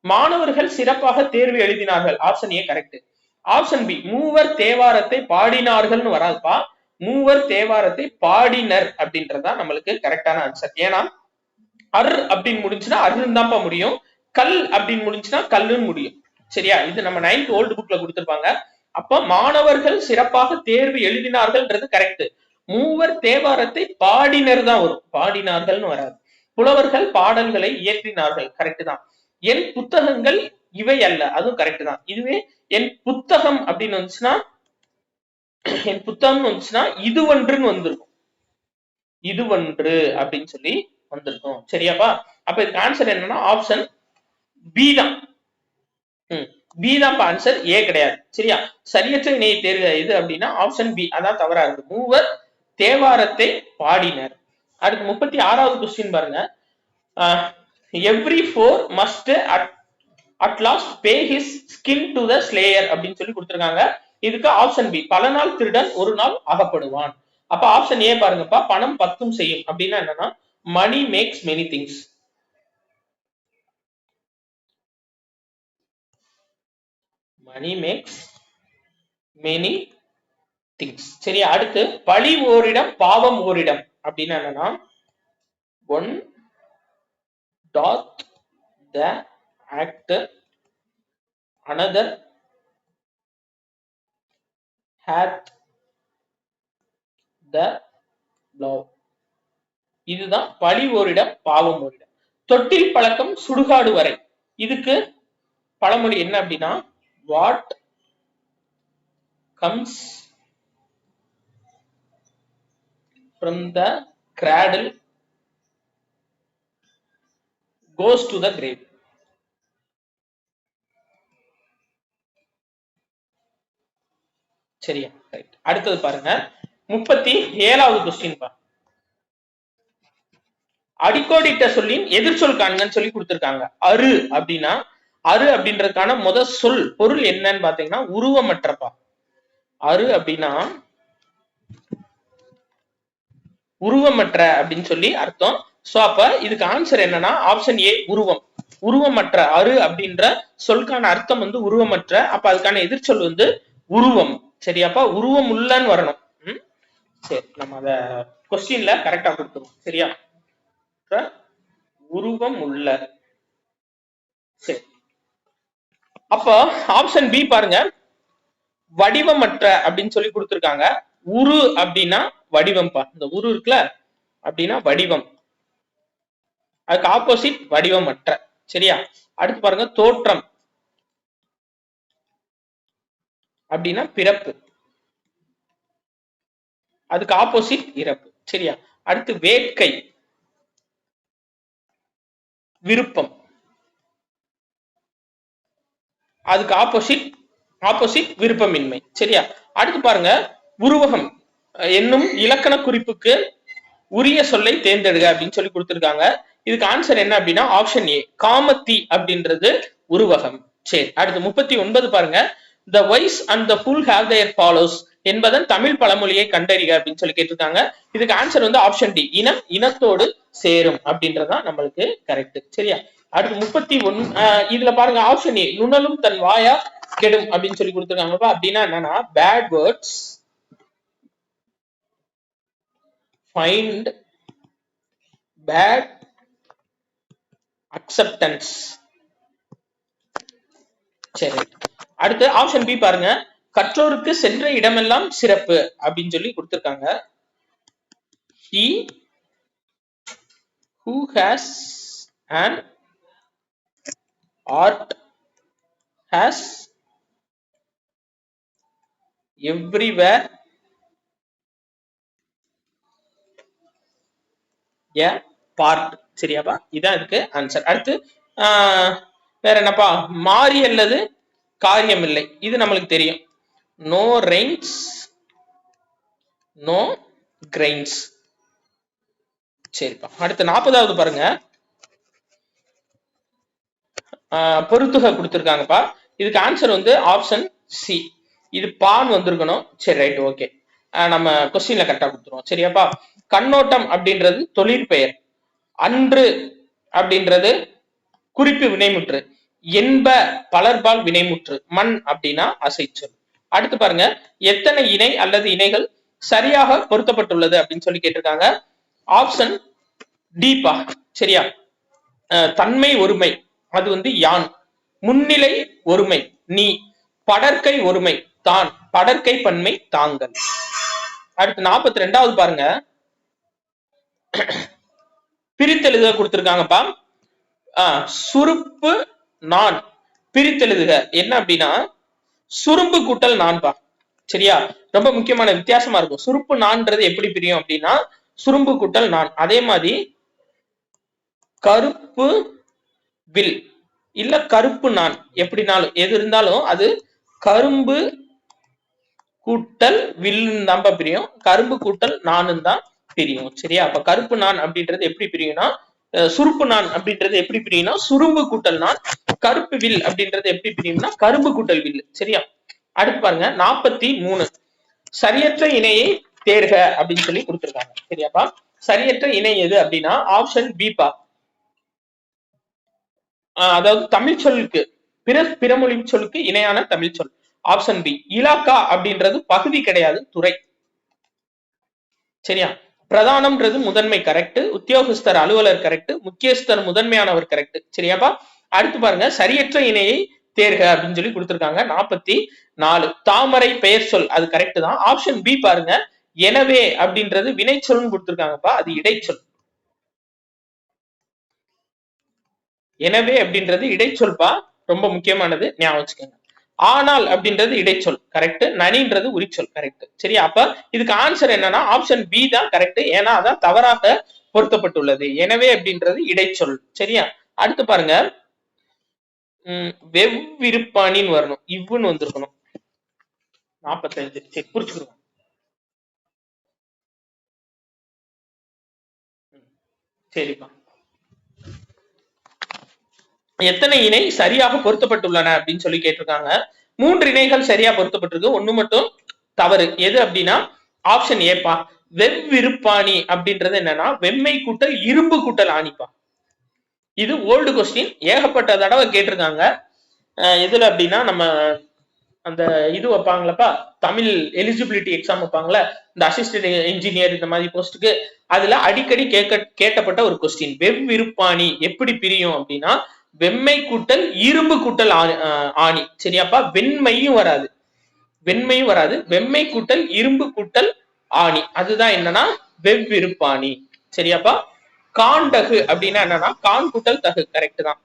மாணவர்கள் சிறப்பாக தேர்வு எழுதினார்கள். Option A correct. Option B, மூவர் தேவாரத்தை பாடினார்கள்னு வராதுப்பா, மூவர் தேவாரத்தை பாடினர் அப்படின்றதா நம்மளுக்கு கரெக்டான ஆன்சர். ஏன்னா அர் அப்படின்னு முடிஞ்சுன்னா அருன்னு தான்ப்பா முடியும், கல் அப்படின்னு முடிஞ்சுன்னா கல்லுன்னு முடியும். சரியா? இது நம்ம 9th ஓல்டு புக்ல கொடுத்திருப்பாங்க. அப்ப மாணவர்கள் சிறப்பாக தேர்வு எழுதினார்கள்ன்றது கரெக்ட். மூவர் தேவாரத்தை பாடினர் தான் வரும், பாடினார்கள்னு வராது. புலவர்கள் பாடல்களை இயற்றினார்கள், கரெக்ட் தான். என் புத்தகங்கள் இவை அல்ல, அதுவும் கரெக்ட் தான். இதுவே என் புத்தகம் அப்படின்னு வந்துச்சுன்னா, என் புத்தகம் வந்துச்சுன்னா இது ஒன்றுன்னு வந்திருக்கும், இது ஒன்று அப்படின்னு சொல்லி வந்திருக்கும். சரியாப்பா? அப்ப இதுக்கு ஆன்சர் என்னன்னா ஆப்ஷன் பி தான். பி தான் ஆன்சர், ஏ கிடையாது. சரியா? சரியற்ற இணையை தேர்வு இது அப்படின்னா ஆப்ஷன் பி, அதான் தவறா இருக்கு. மூவர் தேவாரத்தை பாடினர். அடுத்து 36வது கொஸ்டின் பாருங்க. Every four must at last pay his skin to the slayer அப்படின்னு சொல்லி கொடுத்திருக்காங்க. இதுக்கு ஆப்ஷன் பி, பல நாள் திருடன் ஒரு நாள் அகப்படுவான். அப்ப ஆப்ஷன் ஏ பாருங்கப்பா, பணம் பத்தும் செய்யும் அப்படின்னா என்னன்னா money makes many things. Money makes many things. சரியா? அடுத்து பழி ஓரிடம் பாவம் ஓரிடம் அப்படின்னா என்னன்னா one doth the act another hath the law. இதுதான் பழி ஓரிடம் பாவம் ஓரிடம். தொட்டில் பழக்கம் சுடுகாடு வரை. இதுக்கு பழமொழி என்ன அப்படின்னா what comes from the cradle goes to the grave. சரியா? ரைட். அடுத்தது பாருங்க 37வது கொஸ்டின் பா. அடிக்கோடிட்ட சொல்லின் எதிர்ச்சொல் காண்கன்னு சொல்லி கொடுத்திருக்காங்க. அரு அப்படின்னா அரு அப்படின்றதுக்கான முதல் சொல் பொருள் என்னன்னு பாத்தீங்கன்னா உருவமற்றப்பா. அரு அப்படின்னா உருவமற்ற அப்படின்னு சொல்லி அர்த்தம். சோ அப்ப இதுக்கு ஆன்சர் என்னன்னா ஆப்ஷன் ஏ, உருவம். உருவமற்ற. அரு அப்படின்ற சொல்கான அர்த்தம் வந்து உருவமற்ற. அப்ப அதுக்கான எதிர்ச்சொல் வந்து உருவம். சரியாப்பா? உருவம் உள்ளன்னு வரணும். சரி, நம்ம அத கொஸ்டின்ல கரெக்டா கொடுத்துருவோம். சரியா? உருவம் உள்ள. சரி, அப்போ ஆப்ஷன் பி பாருங்க, வடிவமற்ற அப்படின்னு சொல்லி கொடுத்திருக்காங்க. உரு அப்படின்னா வடிவம்பா. இந்த உரு இருக்குல்ல அப்படின்னா வடிவம், அதுக்கு ஆப்போசிட் வடிவமற்ற. சரியா? அடுத்து பாருங்க, தோற்றம் அப்படின்னா பிறப்பு, அதுக்கு ஆப்போசிட் இறப்பு. சரியா? அடுத்து வேட்கை விருப்பம், அதுக்கு ஆப்போசிட் விருப்பமின்மை. சரியா? அடுத்து பாருங்க, உருவகம் என்னும் இலக்கண குறிப்புக்கு உரிய சொல்லை தேர்ந்தெடுக அப்படின்னு சொல்லி கொடுத்திருக்காங்க. இதுக்கு ஆன்சர் என்ன அப்படின்னா ஆப்ஷன் ஏ, காமத்தி அப்படின்றது உருவகம். சரி, அடுத்து 39 பாருங்க, the wise and the fool have their follows என்பதன் தமிழ் பழமொழியை கண்டறிக அப்படின்னு சொல்லி கேட்டிருக்காங்க. இதுக்கு ஆன்சர் வந்து ஆப்ஷன் டி, இனத்தோடு சேரும் அப்படின்றதான் நம்மளுக்கு கரெக்ட். சரியா? அடுத்து 31 இதுல பாருங்க, ஆப்ஷன் ஏ, நுணலும் தன் வாயா கெடும் அப்படின்னு சொல்லி கொடுத்திருக்காங்கப்பா. அப்படின்னா என்னன்னா, bad words find bad acceptance. சரி, அடுத்து ஆப்ஷன் பி பாருங்க, கற்றோருக்கு சென்ற இடமெல்லாம் சிறப்பு அப்படின்னு சொல்லி கொடுத்திருக்காங்க. he who has an art has everywhere a part. சரியாப்பா? இதான் இதுக்கு ஆன்சர். அடுத்து வேற என்னப்பா, மாறி அல்லது காரியம் இல்லை, இது நம்மளுக்கு தெரியும். No rains no grains. சரிப்பா. அடுத்து 40வது பாருங்க, பொருத்துக கொடுத்திருக்காங்கப்பா. இதுக்கு ஆன்சர் வந்து ஆப்ஷன் சி, இது பான் வந்திருக்கணும். சரி, ரைட், ஓகே, நம்ம கொஸ்டின்ல கரெக்டா கொடுத்துருவோம். சரியாப்பா? கண்ணோட்டம் அப்படின்றது தொழிற்பெயர், அன்று அப்படின்றது குறிப்பு வினைமுற்று, என்ப பலர்பால் வினைமுற்று, மண் அப்படின்னா அசைச்சொல். அடுத்து பாருங்க, எத்தனை இணை அல்லது இணைகள் சரியாக பொருத்தப்பட்டுள்ளது அப்படின்னு சொல்லி கேட்டிருக்காங்க. ஆப்ஷன் டிப்பா. சரியா? தன்மை ஒருமை அது வந்து யான், முன்னிலை ஒருமை நீ, படற்கை ஒருமை தான், படற்கை பன்மை தாங்கள். அடுத்து 42வது பாருங்க, பிரித்தெழுத கொடுத்திருக்காங்கப்பா. சுருப்பு நான் பிரித்தெழுதுக என்ன அப்படின்னா சுரும்பு கூட்டல் நான்பா. சரியா? ரொம்ப முக்கியமான வித்தியாசமா இருக்கும். சுருப்பு நான்றது எப்படி பிரியும் அப்படின்னா சுரும்பு கூட்டல் நான். அதே மாதிரி கருப்பு வில் இல்ல கருப்பு நான், எப்படினாலும் எது இருந்தாலும் அது கரும்பு கூட்டல் வில்லுன்னு தான் பிரியும், கரும்பு கூட்டல் நானு தான் பிரியும். சரியா? அப்ப கருப்பு நான் அப்படின்றது எப்படி பிரியும்னா, சுருப்பு நான் அப்படின்றது எப்படி பிரியும்னா சுரும்பு கூட்டல் நான், கருப்பு வில் அப்படின்றது எப்படி பிரியும்னா கரும்பு கூட்டல் வில். சரியா? அடுத்து பாருங்க, 43 சரியற்ற இணையை தேர்க அப்படின்னு சொல்லி கொடுத்திருக்காங்க. சரியாப்பா? சரியற்ற இணை எது அப்படின்னா ஆப்ஷன் பிப்பா. அதாவது தமிழ் சொல்லுக்கு பிறமொழி சொல்லுக்கு இணையான தமிழ் சொல். Option B. இலாக்கா அப்படின்றது பகுதி கிடையாது, துறை. சரியா? பிரதானம்ன்றது முதன்மை, கரெக்ட். உத்தியோகஸ்தர் அலுவலர், கரெக்ட். முக்கியஸ்தர் முதன்மையானவர், கரெக்ட். சரியாப்பா? அடுத்து பாருங்க, சரியற்ற இணையை தேர்க அப்படின்னு சொல்லி கொடுத்திருக்காங்க. 44 தாமரை பெயர் சொல், அது கரெக்ட் தான். ஆப்ஷன் பி பாருங்க, எனவே அப்படின்றது வினை சொல்னு கொடுத்திருக்காங்கப்பா, அது இடைச்சொல். எனவே அப்படின்றது இடைச்சொல்பா, ரொம்ப முக்கியமானது, ஞாபகம் வச்சுக்கோங்க. ஆனால் அப்படின்றது இடைச்சொல், கரெக்ட். நனின்றது உரிச்சொல், கரெக்ட். சரியா? அப்ப இதுக்கு ஆன்சர் என்னன்னா ஆப்ஷன் பி தான் கரெக்ட். ஏன்னா அதான் தவறாக பொருத்தப்பட்டுள்ளது. எனவே அப்படின்றது இடைச்சொல். சரியா? அடுத்து பாருங்க, வெவ்விருப்பானின்னு வரணும், இவ்வுன்னு வந்திருக்கணும். 45. சரி, புரிச்சுக்கிறோம். சரிப்பா. எத்தனை இணை சரியாக பொருத்தப்பட்டுள்ளன அப்படின்னு சொல்லி கேட்டிருக்காங்க. 3 இணைகள் சரியா பொருத்தப்பட்டிருக்கு, ஒண்ணு மட்டும் தவறு. எது அப்படின்னா ஆப்ஷன் ஏப்பா, வெவ்விருப்பாணி அப்படின்றது என்னன்னா வெம்மை கூட்டல் இரும்பு கூட்டல் ஆணிப்பா. இது ஓல்டு கொஸ்டின், ஏகப்பட்ட தடவை கேட்டிருக்காங்க. எதுல அப்படின்னா நம்ம அந்த இது வைப்பாங்களப்பா, தமிழ் எலிஜிபிலிட்டி எக்ஸாம் வைப்பாங்களா, இந்த அசிஸ்டன்ட் இன்ஜினியர் இந்த மாதிரி போஸ்டுக்கு, அதுல அடிக்கடி கேட்கப்பட்ட ஒரு கொஸ்டின். வெவ்விருப்பாணி எப்படி பிரியும் அப்படின்னா வெம்மை கூட்டல் இரும்பு கூட்டல் ஆணி. சரியாப்பா? வெண்மையும் வராது, வெம்மை கூட்டல் இரும்பு கூட்டல் ஆணி, அதுதான் என்னன்னா வெவ்விருப்பாணி. சரியாப்பா? காண்டகு அப்படின்னா என்னன்னா கான் கூட்டல் தகு, கரெக்ட் தான்.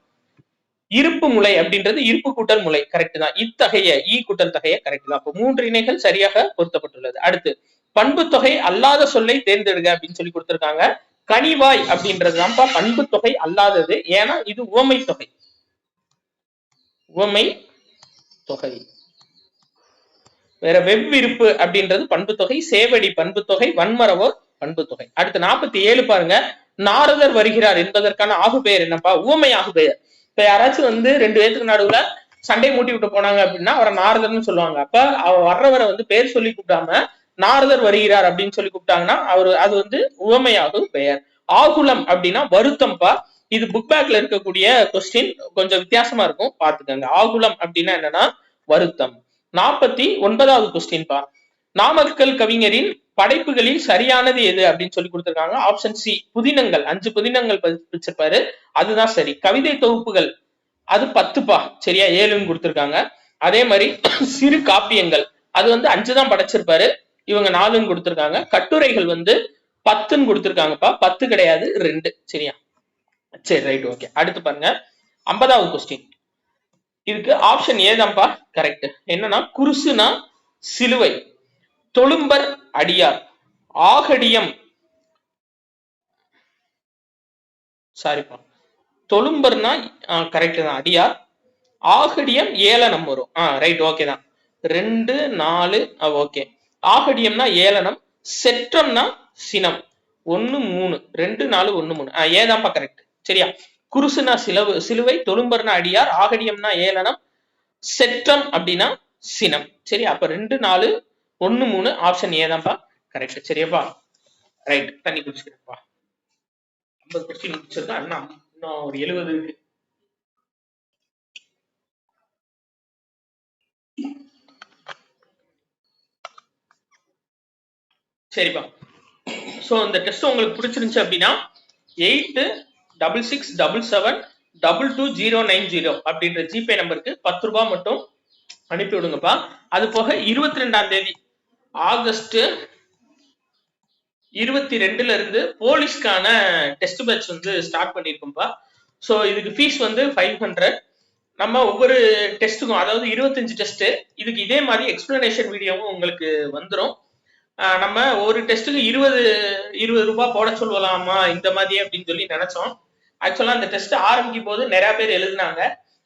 இருப்பு முளை அப்படின்றது இருப்பு கூட்டல் முளை, கரெக்ட் தான். இத்தகைய ஈ கூட்டல் தகைய, கரெக்ட் தான். அப்போ 3 இணைகள் சரியாக பொருத்தப்பட்டுள்ளது. அடுத்து பண்பு தொகை அல்லாத சொல்லை தேர்ந்தெடுங்க அப்படின்னு சொல்லி கொடுத்திருக்காங்க. கனிவாய் அப்படின்றதுதான்ப்பா பண்பு தொகை அல்லாதது. ஏன்னா இது உவமை தொகை, உவமை தொகை. வேற வெவ்விருப்பு அப்படின்றது பண்பு தொகை, சேவடி பண்பு தொகை, வன்மரவோ பண்பு தொகை. அடுத்து 47 பாருங்க. நாரதர் வருகிறார் என்பதற்கான ஆகு பெயர் என்னப்பா? உவமை ஆகு பெயர். இப்ப யாராச்சும் வந்து ரெண்டு பேத்துக்கு நடுவுல சண்டை மூட்டி விட்டு போனாங்க அப்படின்னா அவரை நாரதர்னு சொல்லுவாங்க. அப்ப அவர் வர்றவரை வந்து பேர் சொல்லி கூப்பிடாம நாரதர் வருகிறார் அப்படின்னு சொல்லி கூப்பிட்டாங்கன்னா அது வந்து உவமையாகும் பெயர். ஆகுலம் அப்படின்னா வருத்தம்பா. இது புக் பேக்ல இருக்கக்கூடிய கொஸ்டின் கொஞ்சம் வித்தியாசமா இருக்கும், பாத்துக்கோங்க. ஆகுலம் அப்படின்னா என்னன்னா வருத்தம். 49வது கொஸ்டின் பா. நாமக்கல் கவிஞரின் படைப்புகளில் சரியானது எது அப்படின்னு சொல்லி கொடுத்திருக்காங்க. ஆப்ஷன் சி புதினங்கள். 5 புதினங்கள் பதிப்பிச்சிருப்பாரு, அதுதான் சரி. கவிதை தொகுப்புகள் அது 10பா, சரியா? 7ன்னு கொடுத்திருக்காங்க. அதே மாதிரி சிறு காப்பியங்கள் அது வந்து 5 தான் படைச்சிருப்பாரு, இவங்க 4ன்னு கொடுத்திருக்காங்க. கட்டுரைகள் வந்து 10ன்னு கொடுத்திருக்காங்கப்பா, 10 கிடையாது 2, சரியா? சரி, ரைட், ஓகே. அடுத்து பாருங்க 50வது கொஸ்டின். இதுக்கு ஆப்ஷன் ஏ தான்ப்பா கரெக்ட். என்னன்னா குருசுனா சிலுவை, தொழும்பர் அடியார், ஆகடியம் சாரிப்பா தொழும்பர்னா கரெக்ட் தான், அடியார். ஆகடியம் ஏளனம் வரும். ரைட், ஓகே தான். 2 4 ஓகே. ஆகடியம்னா ஏளனம், செற்றம்னா சினம். 1 3 2 4 1 3 ஏதாப்பா கரெக்ட், சரியா? குருசுனா சிலுவை, தொழும்பர்னா அடியார், ஆகடியம்னா ஏளனம், செற்றம் அப்படின்னா சினம், சரி? அப்ப 2 4 1 3 ஆப்ஷன் ஏ தான்ப்பா கரெக்ட், சரியாப்பா? ரைட், தண்ணி குடிச்சுக்கிறேன்ப்பா. 50 கொஸ்டின் முடிச்சிருக்கேன், அண்ணா இன்னும் ஒரு 70 இருக்கு. சரிப்பா. சோ இந்த டெஸ்ட் உங்களுக்கு பிடிச்சிருந்துச்சு அப்படின்னா 8667772290 அப்படின்ற ஜிபே நம்பருக்கு 10 ரூபாய் மட்டும் அனுப்பி விடுங்கப்பா. அது போக 22ஆம் தேதி ஆகஸ்ட் 22ல இருந்து போலீஸ்க்கான டெஸ்ட் பேட்ச் வந்து ஸ்டார்ட் பண்ணிருக்கோம்ப்பா. சோ இதுக்கு ஃபீஸ் வந்து 500. நம்ம ஒவ்வொரு டெஸ்ட்டுக்கும், அதாவது 25 டெஸ்ட், இதுக்கு இதே மாதிரி எக்ஸ்பிளனேஷன் வீடியோவும் உங்களுக்கு வந்துடும். நம்ம ஒரு டெஸ்ட்டுக்கு 20 ரூபாய் போட சொல்லலாமா இந்த மாதிரி அப்படின்னு சொல்லி நினைச்சோம். ஆக்சுவலா அந்த டெஸ்ட் ஆரம்பிக்கும் போது நிறைய பேர் எழுதினாங்க.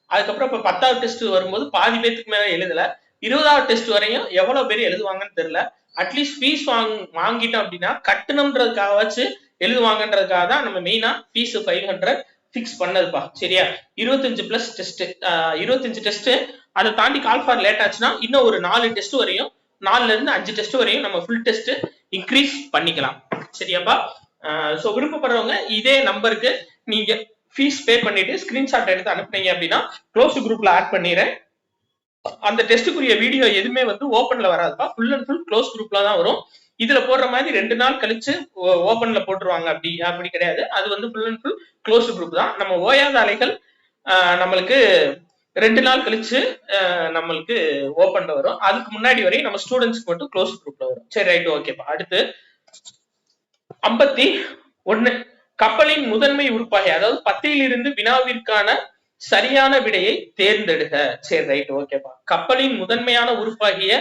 அதுக்கப்புறம் இப்ப 10வது டெஸ்ட் வரும்போது பாதி பேத்துக்கு மேல எழுதல. 20வது டெஸ்ட் வரையும் எவ்வளவு பேர் எழுதுவாங்கன்னு தெரியல. அட்லீஸ்ட் ஃபீஸ் வாங்கிட்டோம் அப்படின்னா கட்டணம்ன்றதுக்காக வச்சு எழுதுவாங்கன்றதுக்காக தான் நம்ம மெயினா ஃபீஸ் 500 பிக்ஸ் பண்ணதுப்பா, சரியா? 25 பிளஸ் டெஸ்ட், 25 டெஸ்ட். அதை தாண்டி கால் ஃபார் லேட் ஆச்சுன்னா இன்னும் ஒரு 4 டெஸ்ட் வரையும், 4ல இருந்து 5 டெஸ்ட் வரையும் நம்ம ஃபுல் டெஸ்ட் இன்க்ரீஸ் பண்ணிக்கலாம், சரியாப்பா? சோ விருப்பப்படுறவங்க இதே நம்பருக்கு நீங்க ஃபீஸ் பே பண்ணிட்டு ஸ்கிரீன்ஷாட் எடுத்து அனுப்புனீங்க அப்படின்னா க்ளோஸ் குரூப்ல ஆட் பண்ணிடுறேன். அந்த டெஸ்ட்டுக்குரிய வீடியோ எதுவுமே வந்து ஓப்பன்ல வராதுப்பா, ஃபுல் அண்ட் ஃபுல் க்ளோஸ் குரூப்ல தான் வரும். இதுல போடுற மாதிரி 2 நாள் கழிச்சு ஓப்பன்ல போட்டுருவாங்க அப்படி கிடையாது. அது வந்து full and full close group தான். நம்ம ஓயாத அலைகள் நம்மளுக்கு 2 நாள் கழிச்சு நம்மளுக்கு ஓப்பன்ல வரும். அதுக்கு முன்னாடி வரையும் நம்ம ஸ்டூடெண்ட்ஸ்க்கு மட்டும் க்ளோஸ் குரூப்ல வரும், சரி? ரைட், ஓகேப்பா. அடுத்து 51 கப்பலின் முதன்மை உறுப்பாகிய, அதாவது 10ல் இருந்து வினாவிற்கான சரியான விடையை தேர்ந்தெடுக. சரி, ரைட், ஓகேப்பா. கப்பலின் முதன்மையான உறுப்பாகிய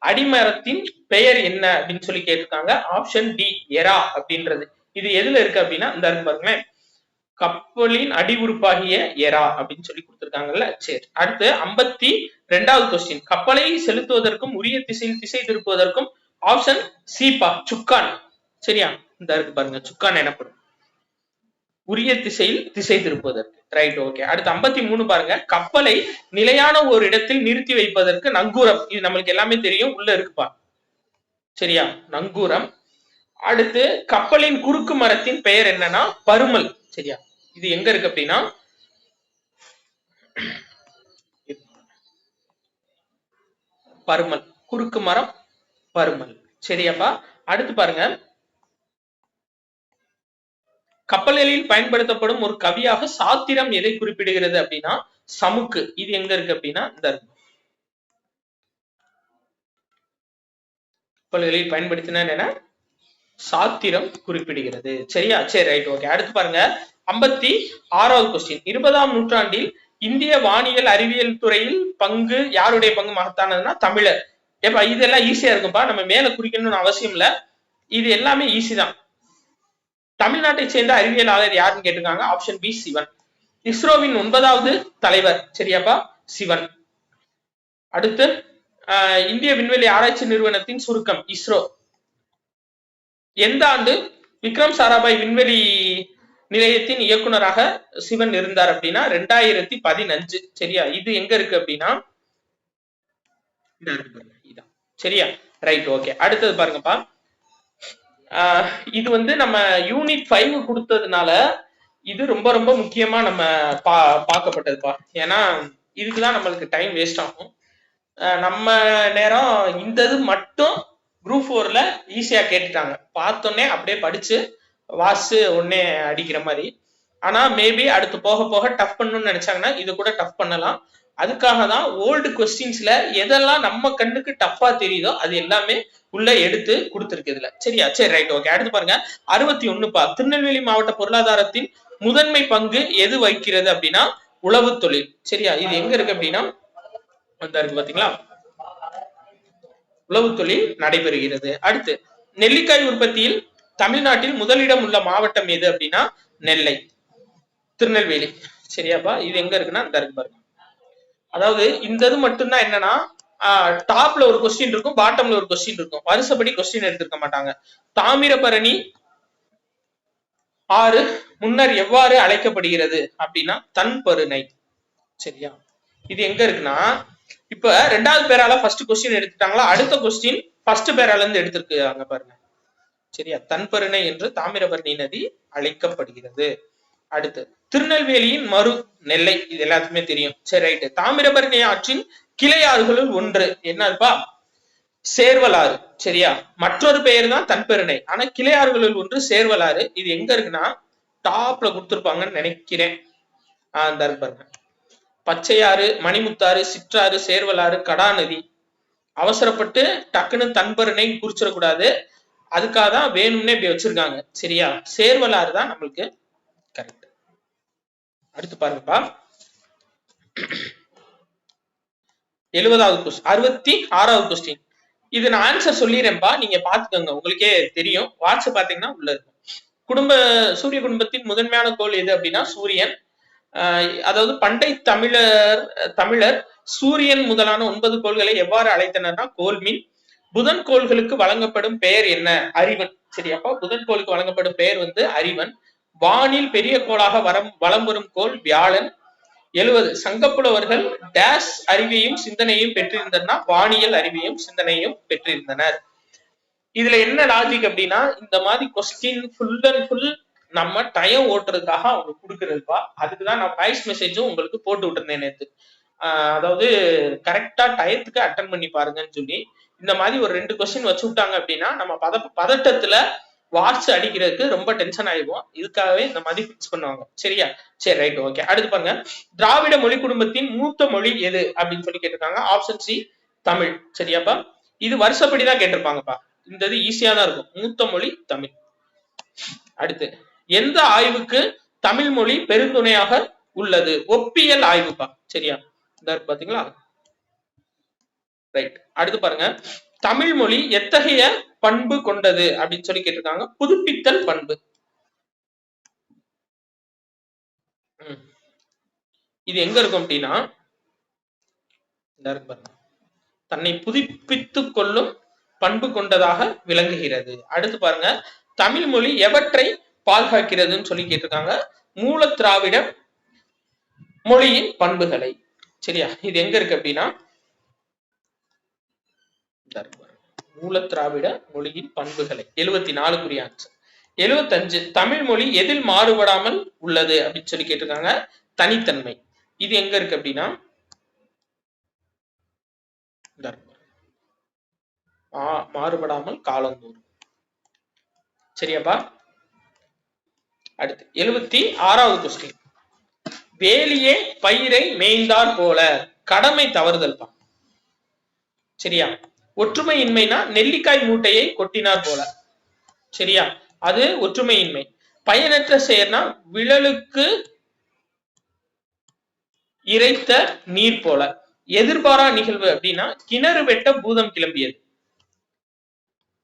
அடிமரத்தின் பெயர் என்ன அப்படின்னு சொல்லி கேட்டிருக்காங்க. ஆப்ஷன் டி எரா அப்படின்றது. இது எதுல இருக்கு அப்படின்னா இந்த பாருங்களேன், கப்பலின் அடி உறுப்பாகிய எரா அப்படின்னு சொல்லி கொடுத்திருக்காங்கல்ல. சரி, அடுத்து 52வது கொஸ்டின். கப்பலை செலுத்துவதற்கும் உரிய திசையில் திசை திருப்புவதற்கும் ஆப்ஷன் சிப்பா சுக்கான், சரியா? இந்த இருக்கு பாருங்க, சுக்கான் எனப்படும் உரிய திசையில் திசை திருப்புவதற்கு, ரைட், ஓகே. அடுத்து 53 பாருங்க. கப்பலை நிலையான ஒரு இடத்தில் நிறுத்தி வைப்பதற்கு நங்கூரம். இது நம்மளுக்கு எல்லாமே தெரியும், உள்ள இருக்குப்பா, சரியா? நங்கூரம். அடுத்து கப்பலின் குறுக்கு மரத்தின் பெயர் என்னன்னா பருமல், சரியா? இது எங்க இருக்கு அப்படின்னா பருமல், குறுக்கு மரம் பருமல், சரியாப்பா? அடுத்து பாருங்க, கப்பல்களில் பயன்படுத்தப்படும் ஒரு கவியாக சாத்திரம் எதை குறிப்பிடுகிறது அப்படின்னா சமுக்கு. இது எங்க இருக்கு அப்படின்னா இந்த கப்பல்களில் பயன்படுத்தின என்ன சாத்திரம் குறிப்பிடுகிறது, சரியா? சரி, ரைட், ஓகே. அடுத்து பாருங்க 56வது கொஸ்டின். 20ஆம் நூற்றாண்டில் இந்திய வானியல் அறிவியல் துறையில் பங்கு யாருடைய பங்கு மகத்தானதுன்னா தமிழர். ஏப்பா இதெல்லாம் ஈஸியா இருக்கும்பா, நம்ம மேல குறிக்கணும்னு அவசியம் இல்ல, இது எல்லாமே ஈஸி தான். தமிழ்நாட்டை சேர்ந்த அறிவியலாளர் யாருன்னு கேட்டிருக்காங்க. Option B Sivan. இஸ்ரோவின் 9வது தலைவர், சரியாப்பா? சிவன். அடுத்து இந்திய விண்வெளி ஆராய்ச்சி நிறுவனத்தின் சுருக்கம் இஸ்ரோ. எந்த ஆண்டு விக்ரம் சாராபாய் விண்வெளி நிலையத்தின் இயக்குனராக சிவன் இருந்தார் அப்படின்னா 2015. சரியா? இது எங்க இருக்கு அப்படின்னா இதான். சரியா? Right, okay. அடுத்தது பாருங்கப்பா, இது வந்து நம்ம யூனிட் 5 கொடுத்ததுனால இது ரொம்ப ரொம்ப முக்கியமா நம்ம பார்க்கப்பட்டதுப்பா. ஏன்னா இதுக்குதான் நம்மளுக்கு டைம் வேஸ்ட் ஆகும். நம்ம நேரம் இந்த இது மட்டும் குரூப் 4ல ஈஸியா கேட்டுட்டாங்க, பார்த்தோன்னே அப்படியே படிச்சு வாசு ஒன்னே அடிக்கிற மாதிரி. ஆனா மேபி அடுத்து போக போக டஃப் பண்ணணும்னு நினைச்சாங்கன்னா இது கூட டஃப் பண்ணலாம். அதுக்காக தான் ஓல்டு கொஸ்டின்ஸ்ல எதெல்லாம் நம்ம கண்ணுக்கு டஃப்பா தெரியுதோ அது எல்லாமே உள்ள எடுத்து கொடுத்துருக்கு இதுல. சரியா? சரி, ரைட், ஓகே. அடுத்து பாருங்க 61பா, திருநெல்வேலி மாவட்ட பொருளாதாரத்தின் முதன்மை பங்கு எது வகிக்கிறது அப்படின்னா உழவு தொழில். சரியா? இது எங்க இருக்கு அப்படின்னா இருக்கு பாத்தீங்களா, உழவு தொழில் நடைபெறுகிறது. அடுத்து நெல்லிக்காய் உற்பத்தியில் தமிழ்நாட்டில் முதலிடம் உள்ள மாவட்டம் எது அப்படின்னா நெல்லை, திருநெல்வேலி. சரியாப்பா? இது எங்க இருக்குன்னா இந்த இருக்கு பாருங்க. அதாவது இந்த இது மட்டும்தான் என்னன்னா டாப்ல ஒரு கொஸ்டின் இருக்கும், பாட்டம்ல ஒரு கொஸ்டின் இருக்கும். வருஷப்படி கொஸ்டின் எடுத்திருக்க மாட்டாங்க. தாமிரபரணி ஆறு முன்னர் எவ்வாறு அழைக்கப்படுகிறது அப்படின்னா தன்பருணை. சரியா? இது எங்க இருக்குன்னா இப்ப 2வது பேரால ஃபர்ஸ்ட் கொஸ்டின் எடுத்துட்டாங்களா, அடுத்த கொஸ்டின் ஃபர்ஸ்ட் பேரால இருந்து எடுத்திருக்காங்க பாருங்க. சரியா? தன்பருணை என்று தாமிரபரணி நதி அழைக்கப்படுகிறது. அடுத்து திருநெல்வேலியின் மறு நெல்லை, இது எல்லாத்துக்குமே தெரியும். சரி, ரைட்டு. தாமிரபரணி ஆற்றின் கிளை ஆறுகளுள் ஒன்று என்னப்பா சேர்வலாறு. சரியா? மற்றொரு பெயர் தான் தன்பெருணை, ஆனா கிளை ஆறுகளுள் ஒன்று சேர்வலாறு. இது எங்க இருக்குன்னா டாப்ல கொடுத்துருப்பாங்கன்னு நினைக்கிறேன். அந்த பாருங்க, பச்சையாறு, மணிமுத்தாறு, சிற்றாறு, சேர்வலாறு, கடாநதி. அவசரப்பட்டு டக்குன்னு தன்பெருணை குறிச்சிடக்கூடாது, அதுக்காக தான் வேணும்னே இப்படி வச்சிருக்காங்க. சரியா? சேர்வலாறு தான் நம்மளுக்கு கரெக்ட். அடுத்து பாருங்கப்பா 70வது கொஸ்டின், 66வது கொஸ்டின். இது நான் ஆன்சர் சொல்லிடுறேன்பா, நீங்க பாத்துக்கோங்க, உங்களுக்கே தெரியும். வாட்ஸ்அப் பாத்தீங்கன்னா உள்ள இருக்கும். சூரிய குடும்பத்தின் முதன்மையான கோள் எது அப்படின்னா சூரியன். அதாவது பண்டை தமிழர் சூரியன் முதலான 9 கோள்களை எவ்வாறு அழைத்தனர்னா கோள்மின். புதன் கோள்களுக்கு வழங்கப்படும் பெயர் என்ன? அறிவன். சரியாப்பா? புதன் கோளுக்கு வழங்கப்படும் பெயர் வந்து அறிவன். வானில் பெரிய கோளாக வலம் வரும் கோள் வியாழன். 70 சங்கப்புலவர்கள் டேஷ் அறிவையும் சிந்தனையும் பெற்றிருந்தனர், வானியல் அறிவையும் சிந்தனையும் பெற்றிருந்தனர். இதுல என்ன லாஜிக் அப்படின்னா இந்த மாதிரி கொஸ்டின் ஃபுல் அண்ட் ஃபுல் நம்ம டைம் ஓட்டுறதுக்காக அவங்க கொடுக்கறதுப்பா. அதுக்குதான் நான் வாய்ஸ் மெசேஜும் உங்களுக்கு போட்டு விட்டுருந்தேன் நேற்று. அதாவது கரெக்டா டயத்துக்கு அட்டன் பண்ணி பாருங்கன்னு சொல்லி இந்த மாதிரி ஒரு 2 கொஸ்டின் வச்சு விட்டாங்க அப்படின்னா நம்ம பதட்டத்துல வாட்ச் அடிக்கிறதுக்கு ரொம்ப டென்ஷன் ஆயிடுவோம். இதுக்காகவே இந்த மாதிரி பிக்ஸ் பண்ணுவாங்க. சரியா? சரி, ரைட், ஓகே. அடுத்து பாருங்க திராவிட மொழி குடும்பத்தின் மூத்த மொழி எது அப்படின்னு சொல்லி கேட்டிருக்காங்க. Option C Tamil. சரியாப்பா? இது வருஷப்படிதான் கேட்டிருப்பாங்கப்பா. இந்த இது ஈஸியா தான் இருக்கும். மூத்த மொழி தமிழ். அடுத்து எந்த ஆய்வுக்கு தமிழ் மொழி பெருந்துணையாக உள்ளது? ஒப்பியல் ஆய்வுப்பா. சரியா? பாத்தீங்களா? ரைட். அடுத்து பாருங்க தமிழ் மொழி எத்தகைய பண்பு கொண்டது அப்படின்னு சொல்லி கேட்டிருக்காங்க. புதுப்பித்தல் பண்பு. இது எங்க இருக்கும் அப்படின்னா தன்னை புதுப்பித்துக் கொள்ளும் பண்பு கொண்டதாக விளங்குகிறது. அடுத்து பாருங்க தமிழ் மொழி எவற்றை பாதுகாக்கிறதுன்னு சொல்லி கேட்டிருக்காங்க. மூல திராவிட மொழியின் பண்புகளை. சரியா? இது எங்க இருக்கு அப்படின்னா மூல திராவிட மொழியின் பண்புகளை. 74 ஆன்சர். 75 தமிழ் மொழி எதில் மாறுபடாமல் உள்ளது அப்படின்னு சொல்லி கேட்டிருக்காங்க. தனித்தன்மை. இது எங்க இருக்கு அப்படின்னா மாறுபடாமல் காலந்தோறும். சரியாப்பா? அடுத்து 76வது கொஸ்டின். வேலியே பயிரை மேய்ந்தார் போல கடமை தவறுதல்பா. சரியா? ஒற்றுமையின்மைனா நெல்லிக்காய் மூட்டையை கொட்டினார் போல. சரியா? அது ஒற்றுமையின்மை. பயனற்ற செயல்னா விழலுக்கு இறைத்த நீர் போல. எதிர்பாரா நிகழ்வு அப்படின்னா கிணறு வெட்ட பூதம் கிளம்பியது.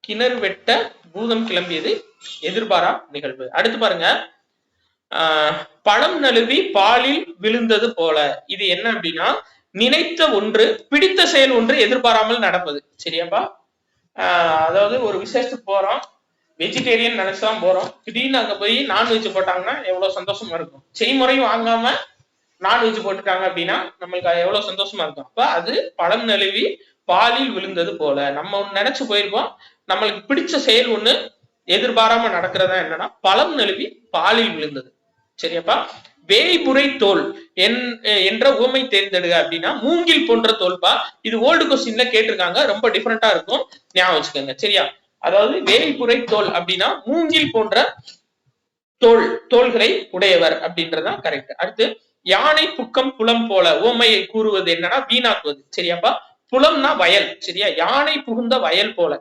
கிணறு வெட்ட பூதம் கிளம்பியது எதிர்பாரா நிகழ்வு. அடுத்து பாருங்க பழம் நழுவி பாலில் விழுந்தது போல. இது என்ன அப்படின்னா நினைத்த ஒன்று பிடித்த செயல் ஒன்று எதிர்பாராமல் நடப்பது. சரியாப்பா? அதாவது ஒரு விசேஷத்துக்கு போறோம், வெஜிடேரியன் நினைச்சுதான் போறோம், திடீர்னு அங்க போய் நான்வெஜ் போட்டாங்கன்னா எவ்வளவு சந்தோஷமா இருக்கும். செய்முறையும் வாங்காம நான்வெஜ் போட்டுட்டாங்க அப்படின்னா நம்மளுக்கு எவ்வளவு சந்தோஷமா இருக்கும். அப்ப அது பழம் நழுவி பாலில் விழுந்தது போல. நம்ம ஒண்ணு நினைச்சு போயிருக்கோம், நம்மளுக்கு பிடிச்ச செயல் ஒண்ணு எதிர்பாராம நடக்கிறதா என்னன்னா பழம் நழுவி பாலில் விழுந்தது. சரியாப்பா? வேய்புரை தோல் என்ற உவமை தேர்ந்தெடுக அப்படின்னா மூங்கில் போன்ற தோல்பா. இது ஓல்டு கொஸ்டின்ல கேட்டிருக்காங்க, ரொம்ப டிஃபரெண்டா இருக்கும், ஞாபகம் வச்சுக்கோங்க. சரியா? அதாவது வேய்புரை தோல் அப்படின்னா மூங்கில் போன்ற தோள்களை உடையவர் அப்படின்றதான் கரெக்ட். அடுத்து யானை புக்கம் புலம் போல உவமையை கூறுவது என்னன்னா வீணாக்குவது. சரியாப்பா? புலம்னா வயல். சரியா? யானை புகுந்த வயல் போல.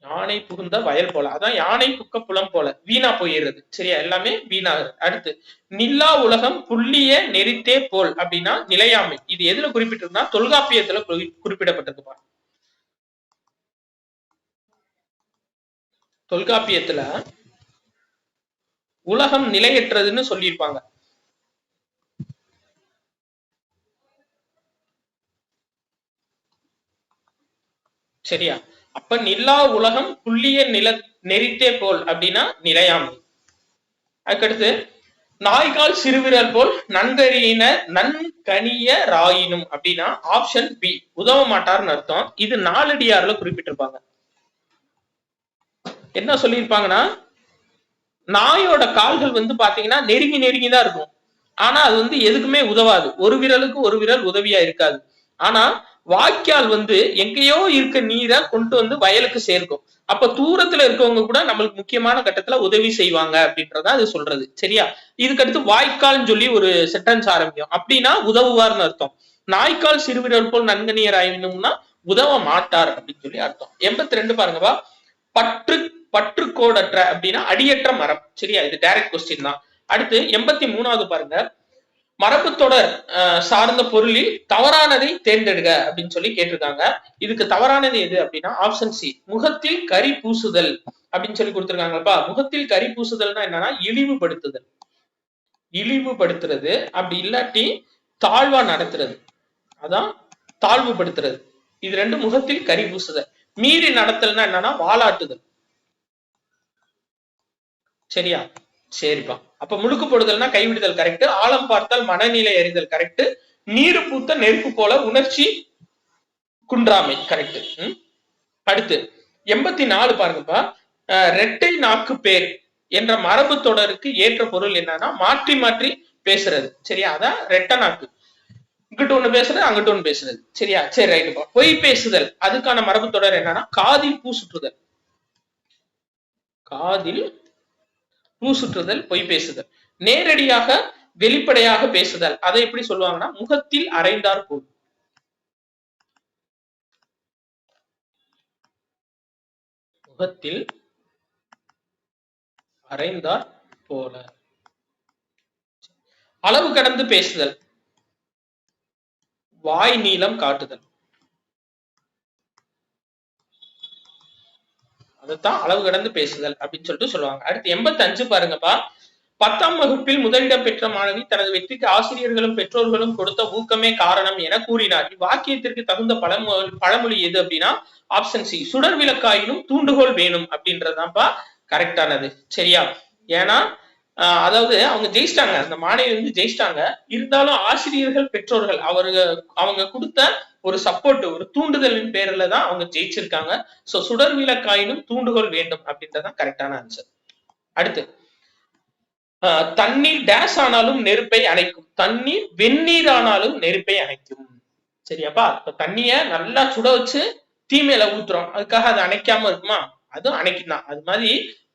யானை புகுந்த வயல் போல, அதான் யானை புக்க புலம் போல, வீணா போயிடுறது. சரியா? எல்லாமே வீணாகுது. அடுத்து நில்லா உலகம் புள்ளிய நெறித்தே போல் அப்படின்னா நிலையாமை. இது எதுல குறிப்பிட்டிருக்குன்னா தொல்காப்பியத்துல குறிப்பிடப்பட்டிருக்குப்பா. தொல்காப்பியத்துல உலகம் நிலையற்றதுன்னு சொல்லியிருப்பாங்க. சரியா? அப்ப நிலா உலகம் புள்ளிய நெறித்தே போல் அப்படின்னா நிலையாமை. அதுக்கடுத்து நாய்கால் சிறுவிரல் போல் நன்கணிய ராயினும் அப்படின்னா ஆப்ஷன் பி உதவ மாட்டார்னு அர்த்தம். இது நாலடியார்ல குறிப்பிட்டிருப்பாங்க. என்ன சொல்லியிருப்பாங்கன்னா நாயோட கால்கள் வந்து பாத்தீங்கன்னா நெருங்கி நெருங்கிதான் இருக்கும், ஆனா அது வந்து எதுக்குமே உதவாது. ஒரு விரலுக்கு ஒரு விரல் உதவியா இருக்காது. ஆனா வாய்க்கால் வந்து எங்கேயோ இருக்க நீரை கொண்டு வந்து வயலுக்கு சேர்க்கும். அப்ப தூரத்துல இருக்கவங்க கூட நம்மளுக்கு முக்கியமான கட்டத்துல உதவி செய்வாங்க அப்படின்றத அது சொல்றது. சரியா? இதுக்கடுத்து வாய்க்கால்னு சொல்லி ஒரு சென்டென்ஸ் ஆரம்பிக்கும். அப்படின்னா உதவுவார்னு அர்த்தம். நாய்க்கால் சிறுவிரல் போல் நன்கணியர் ஆயினும்னா உதவ மாட்டார் அப்படின்னு சொல்லி அர்த்தம். 82 பாருங்கப்பா. பற்றுக்கோடற்ற அப்படின்னா அடியற்ற மரம். சரியா? இது டைரக்ட் கொஸ்டின் தான். அடுத்து 83வது பாருங்க. மரபு தொடர் சார்ந்த பொருளில் தவறானதை தேர்ந்தெடுக்க அப்படின்னு சொல்லி கேட்டிருக்காங்க. இதுக்கு தவறானது எது அப்படின்னா ஆப்ஷன் சி முகத்தில் கரி பூசுதல் அப்படின்னு சொல்லி கொடுத்திருக்காங்கப்பா. முகத்தில் கரி பூசுதல்னா என்னன்னா இழிவுபடுத்துதல், இழிவுபடுத்துறது. அப்படி இல்லாட்டி தாழ்வா நடத்துறது, அதான் தாழ்வுபடுத்துறது. இது ரெண்டு முகத்தில் கரி பூசுதல். மீறி நடத்தல்னா என்னன்னா வாலாட்டுதல். சரியா? சரிப்பா. அப்ப முழுக்கு போடுதல்னா கைவிடுதல் கரெக்ட். ஆழம் பார்த்தால் மனநிலை அறிதல் கரெக்ட். நீரு பூத்த நெருப்பு போல உணர்ச்சி குன்றாமை கரெக்ட். அடுத்து 84 பாருங்கப்பா. ரெட்டை நாக்கு பேர் என்ற மரபு தொடருக்கு ஏற்ற பொருள் என்னன்னா மாற்றி மாற்றி பேசுறது. சரியா? அதான் ரெட்டை நாக்கு. இங்கிட்ட ஒண்ணு பேசுறது, அங்கிட்ட ஒண்ணு பேசுறது. சரியா? சரி, ரைட்டுப்பா. பொய் பேசுதல் அதுக்கான மரபு தொடர் என்னன்னா காதில் பூ சுற்றுதல். காதில் பூ சுற்றுதல் பொய் பேசுதல். நேரடியாக வெளிப்படையாக பேசுதல் அதை எப்படி சொல்லுவாங்கன்னா முகத்தில் அரைந்தார் போல். முகத்தில் அரைந்தார் போல. அளவு கடந்து பேசுதல் வாய் நீளம் காட்டுதல். அதுதான் அளவு கடந்து பேசுதல் அப்படின்னு சொல்லிட்டு சொல்லுவாங்க. அடுத்து 85 பாருங்கப்பா. 10ஆம் வகுப்பில் முதலிடம் பெற்ற மாணவி தனது வெற்றிக்கு ஆசிரியர்களும் பெற்றோர்களும் கொடுத்த ஊக்கமே காரணம் என கூறினார். இவ்வாக்கியத்திற்கு தகுந்த பழமொழி எது அப்படின்னா ஆப்ஷன் சி சுடர் விளக்காயினும் தூண்டுகோல் வேணும் அப்படின்றதுதான்ப்பா கரெக்டானது. சரியா? ஏன்னா அதாவது அவங்க ஜெயிச்சிட்டாங்க, அந்த மாணவி வந்து ஜெயிச்சிட்டாங்க. இருந்தாலும் ஆசிரியர்கள் பெற்றோர்கள் அவங்க கொடுத்த ஒரு சப்போர்ட், ஒரு தூண்டுதலின் பேர்ல தான் அவங்க ஜெயிச்சிருக்காங்க. சோ சுடர் விளக்காயினும் தூண்டுகோல் வேண்டும் அப்படின்றதான் கரெக்டான ஆன்சர். அடுத்து தண்ணீர் டேஷ் ஆனாலும் நெருப்பை அணைக்கும், தண்ணீர் வெந்நீர் ஆனாலும் நெருப்பை அணைக்கும். சரியாப்பா? இப்ப தண்ணிய நல்லா சுட வச்சு தீமையில ஊத்துறோம், அதுக்காக அது அணைக்காம இருக்குமா? அதுவும் அணைக்கும் தான். அது மாதிரி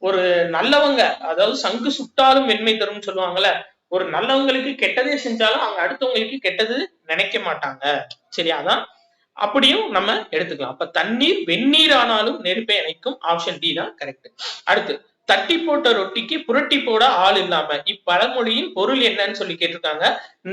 ஒரு நல்லவங்க, அதாவது சங்கு சுட்டாலும் வெண்மை தரும் சொல்லுவாங்கல்ல, ஒரு நல்லவங்களுக்கு கெட்டதே செஞ்சாலும் அவங்க அடுத்தவங்களுக்கு கெட்டது நினைக்க மாட்டாங்க. சரியாதான்? அப்படியும் நம்ம எடுத்துக்கலாம். அப்ப தண்ணீர் வெந்நீர் ஆனாலும் நெருப்பை அணைக்கும் ஆப்ஷன் டி தான் கரெக்ட். அடுத்து தட்டி போட்ட ரொட்டிக்கு புரட்டி போட ஆள் இல்லாம இப்பழமொழியின் பொருள் என்னன்னு சொல்லி கேட்டிருக்காங்க.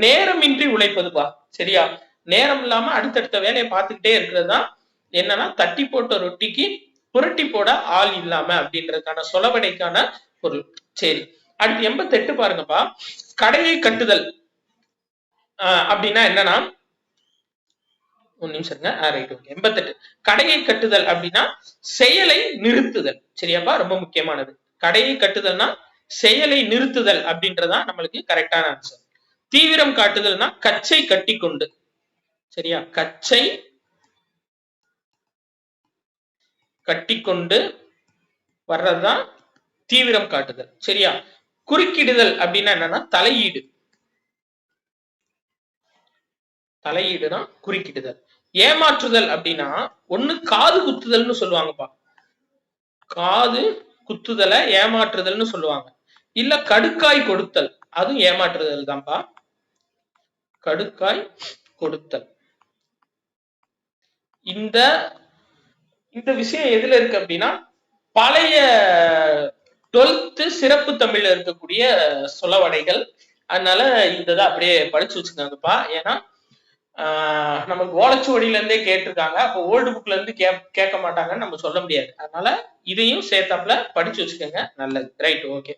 நேரமின்றி உழைப்பதுப்பா. சரியா? நேரம் இல்லாம அடுத்தடுத்த வேலையை பார்த்துக்கிட்டே இருக்கிறது தான் என்னன்னா தட்டி போட்ட ரொட்டிக்கு புரட்டி போட ஆள் இல்லாம அப்படின்றதுக்கான சொலவடைக்கான பொருள். சரி, அடுத்து 88 பாருங்கப்பா. கடையை கட்டுதல் அப்படின்னா என்னன்னா, ஒரு நிமிஷம். Right, okay. 88 கடையை கட்டுதல் அப்படின்னா செயலை நிறுத்துதல். சரியாப்பா, ரொம்ப முக்கியமானது. கடையை கட்டுதல்னா செயலை நிறுத்துதல் அப்படின்றதா நம்மளுக்கு கரெக்டான ஆன்சர். தீவிரம் காட்டுதல்னா கச்சை கட்டி கொண்டு. சரியா, கச்சை கட்டிக்கொண்டு வர்றதுதான் தீவிரம் காட்டுதல். சரியா, குறுக்கிடுதல் அப்படின்னா என்னன்னா தலையீடு. தலையீடுனா குறுக்கிடுதல். ஏமாற்றுதல் அப்படின்னா ஒண்ணு காது குத்துதல்னு சொல்லுவாங்கப்பா. காது குத்துதல ஏமாற்றுதல்னு சொல்லுவாங்க. இல்ல கடுக்காய் கொடுத்தல், அதுவும் ஏமாற்றுதல் தான்ப்பா. கடுக்காய் கொடுத்தல். இந்த இந்த விஷயம் எதுல இருக்கு அப்படின்னா பழைய 12th சிறப்பு தமிழ்ல இருக்கக்கூடிய சொலவடைகள். அதனால இந்த அப்படியே படிச்சு வச்சுக்கோங்கப்பா. ஏன்னா நமக்கு ஓலைச்சுவடியில இருந்தே கேட்டிருக்காங்க. அப்போ ஓல்டு புக்ல இருந்து கேட்க மாட்டாங்கன்னு நம்ம சொல்ல முடியாது. அதனால இதையும் சேர்த்தாப்புல படிச்சு வச்சுக்கோங்க. நல்லது, ரைட், ஓகே.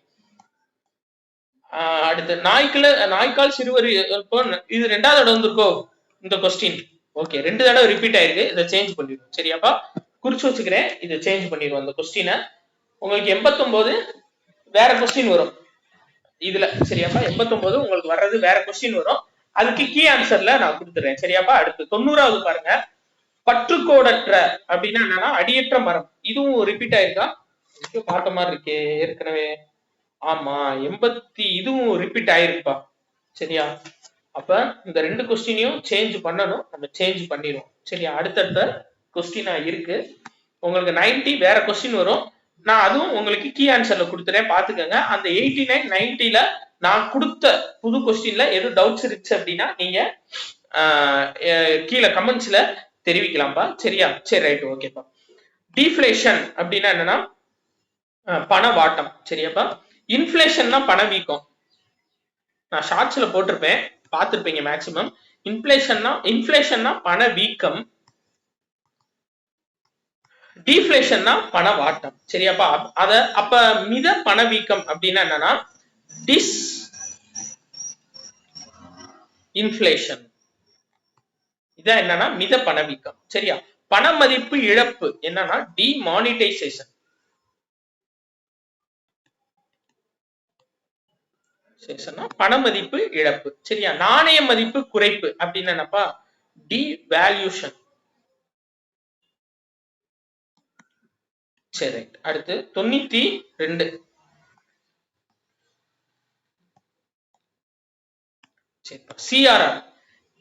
அடுத்து நாய்க்கால் சிறுவர். இது 2வது தடவை வந்திருக்கோ இந்த கொஸ்டின். ஓகே, 2 தடவை ரிப்பீட் ஆயிருக்கு. இதை சேஞ்ச் பண்ணிடுவோம். சரியாப்பா, குறிச்சு வச்சுக்கிறேன். இதை சேஞ்ச் பண்ணிடுவோம் அந்த கொஸ்டினை. உங்களுக்கு 89 வேற கொஸ்டின் வரும் இதுல. சரியாப்பா, 89 உங்களுக்கு வர்றது வேற கொஸ்டின் வரும். அதுக்கு கீ ஆன்சர்ல நான் கொடுத்துறேன். சரியாப்பா, அடுத்து 90வது பாருங்க. பற்றுக்கோடற்ற அப்படின்னா என்னன்னா அடியற்ற மரம். இதுவும் ரிப்பீட் ஆயிருக்கா? பார்த்த மாதிரி இருக்கே ஏற்கனவே. ஆமா, 80 இதுவும் ரிப்பீட் ஆயிருப்பா. சரியா, அப்ப இந்த 2 கொஸ்டினையும் சேஞ்ச் பண்ணணும். நம்ம சேஞ்ச் பண்ணிடுவோம். சரியா, அடுத்தடுத்த கொஸ்டினா இருக்கு. உங்களுக்கு 90 வேற கொஸ்டின் வரும். நான் அதுவும் உங்களுக்கு கீ ஆன்சர்ல கொடுத்துறேன், பாத்துக்கோங்க. அந்த 89 90ல நான் கொடுத்த புது கொஸ்டின்ல எதுவும் டவுட்ஸ் இருந்துச்சு அப்படின்னா நீங்க கீழே கமெண்ட்ஸ்ல தெரிவிக்கலாம்ப்பா. சரியா, சரி, ரைட், ஓகேப்பா. டீஃப்ளேஷன் அப்படின்னா என்னன்னா பண வாட்டம். சரியாப்பா, இன்ஃப்ளேஷன்னா பணவீக்கம். நான் ஷார்ட்ஸ்ல போட்டிருப்பேன், பார்த்திருப்பீங்க மேக்சிமம். இன்ஃப்ளேஷன்னா பணவீக்கம், டீஃப்ளேஷன்னா பண வாட்டம். சரியாப்பா, அப்ப மித பணவீக்கம் அப்படின்னா என்னன்னா டிஸ் இன்ஃப்ளேஷன். இதான் என்னன்னா மித பணவீக்கம். சரியா, பண மதிப்பு இழப்பு என்னன்னா டிமானிட்டைசேஷன். பண மதிப்பு இழப்பு. சரியா, நாணய மதிப்பு குறைப்பு அப்படின்னு என்னப்பா டிவேல்யூஷன். சரி, அடுத்து 92. சிஆர்ஆர்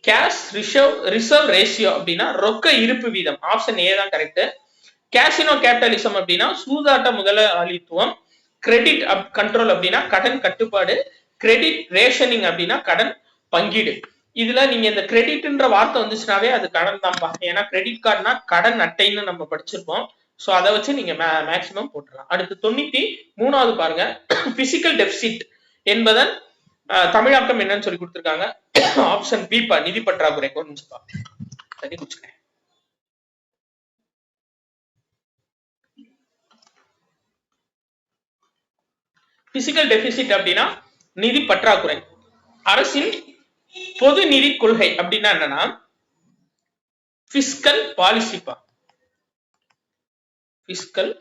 கேஷ் ரிசர்வ் ரேஷியோ அப்படின்னா ரொக்க இருப்பு வீதம். ஆப்ஷன் ஏ தான் கரெக்ட். கேசினோ கேபிட்டலிசம் அப்படின்னா சூதாட்ட முதலாளித்துவம். கிரெடிட் கண்ட்ரோல் அப்படின்னா கடன் கட்டுப்பாடு. கிரெடிட் ரேஷனிங் அப்படின்னா கடன் பங்கீடு. இதுல நீங்க இந்த கிரெடிட்ன்ற வார்த்தை வந்துச்சுனாவே அது கடன் தான்ப்பா. ஏன்னா கிரெடிட் கார்டுனா கடன் அட்டைன்னு நம்ம படிச்சிருப்போம். சோ அதை வச்சு நீங்க மேக்சிமம் போட்டுடலாம். அடுத்து 93வது பாருங்க. பிசிக்கல் டெபிசிட் என்பதன் தமிழாக்கம் என்னன்னு சொல்லி கொடுத்திருக்காங்க. ஆப்ஷன் பி பா, நிதி பற்றாக்குறை. ஒரு நிமிஷம் தண்ணி குடிச்சுக்கிறேன். பிசிக்கல் டெபிசிட் அப்படின்னா நிதி பற்றாக்குறை. அரசின் பொது நிதி கொள்கை அப்படின்னா என்னன்னா பிஸ்கல் பாலிசிப்பா. பிஸ்கல்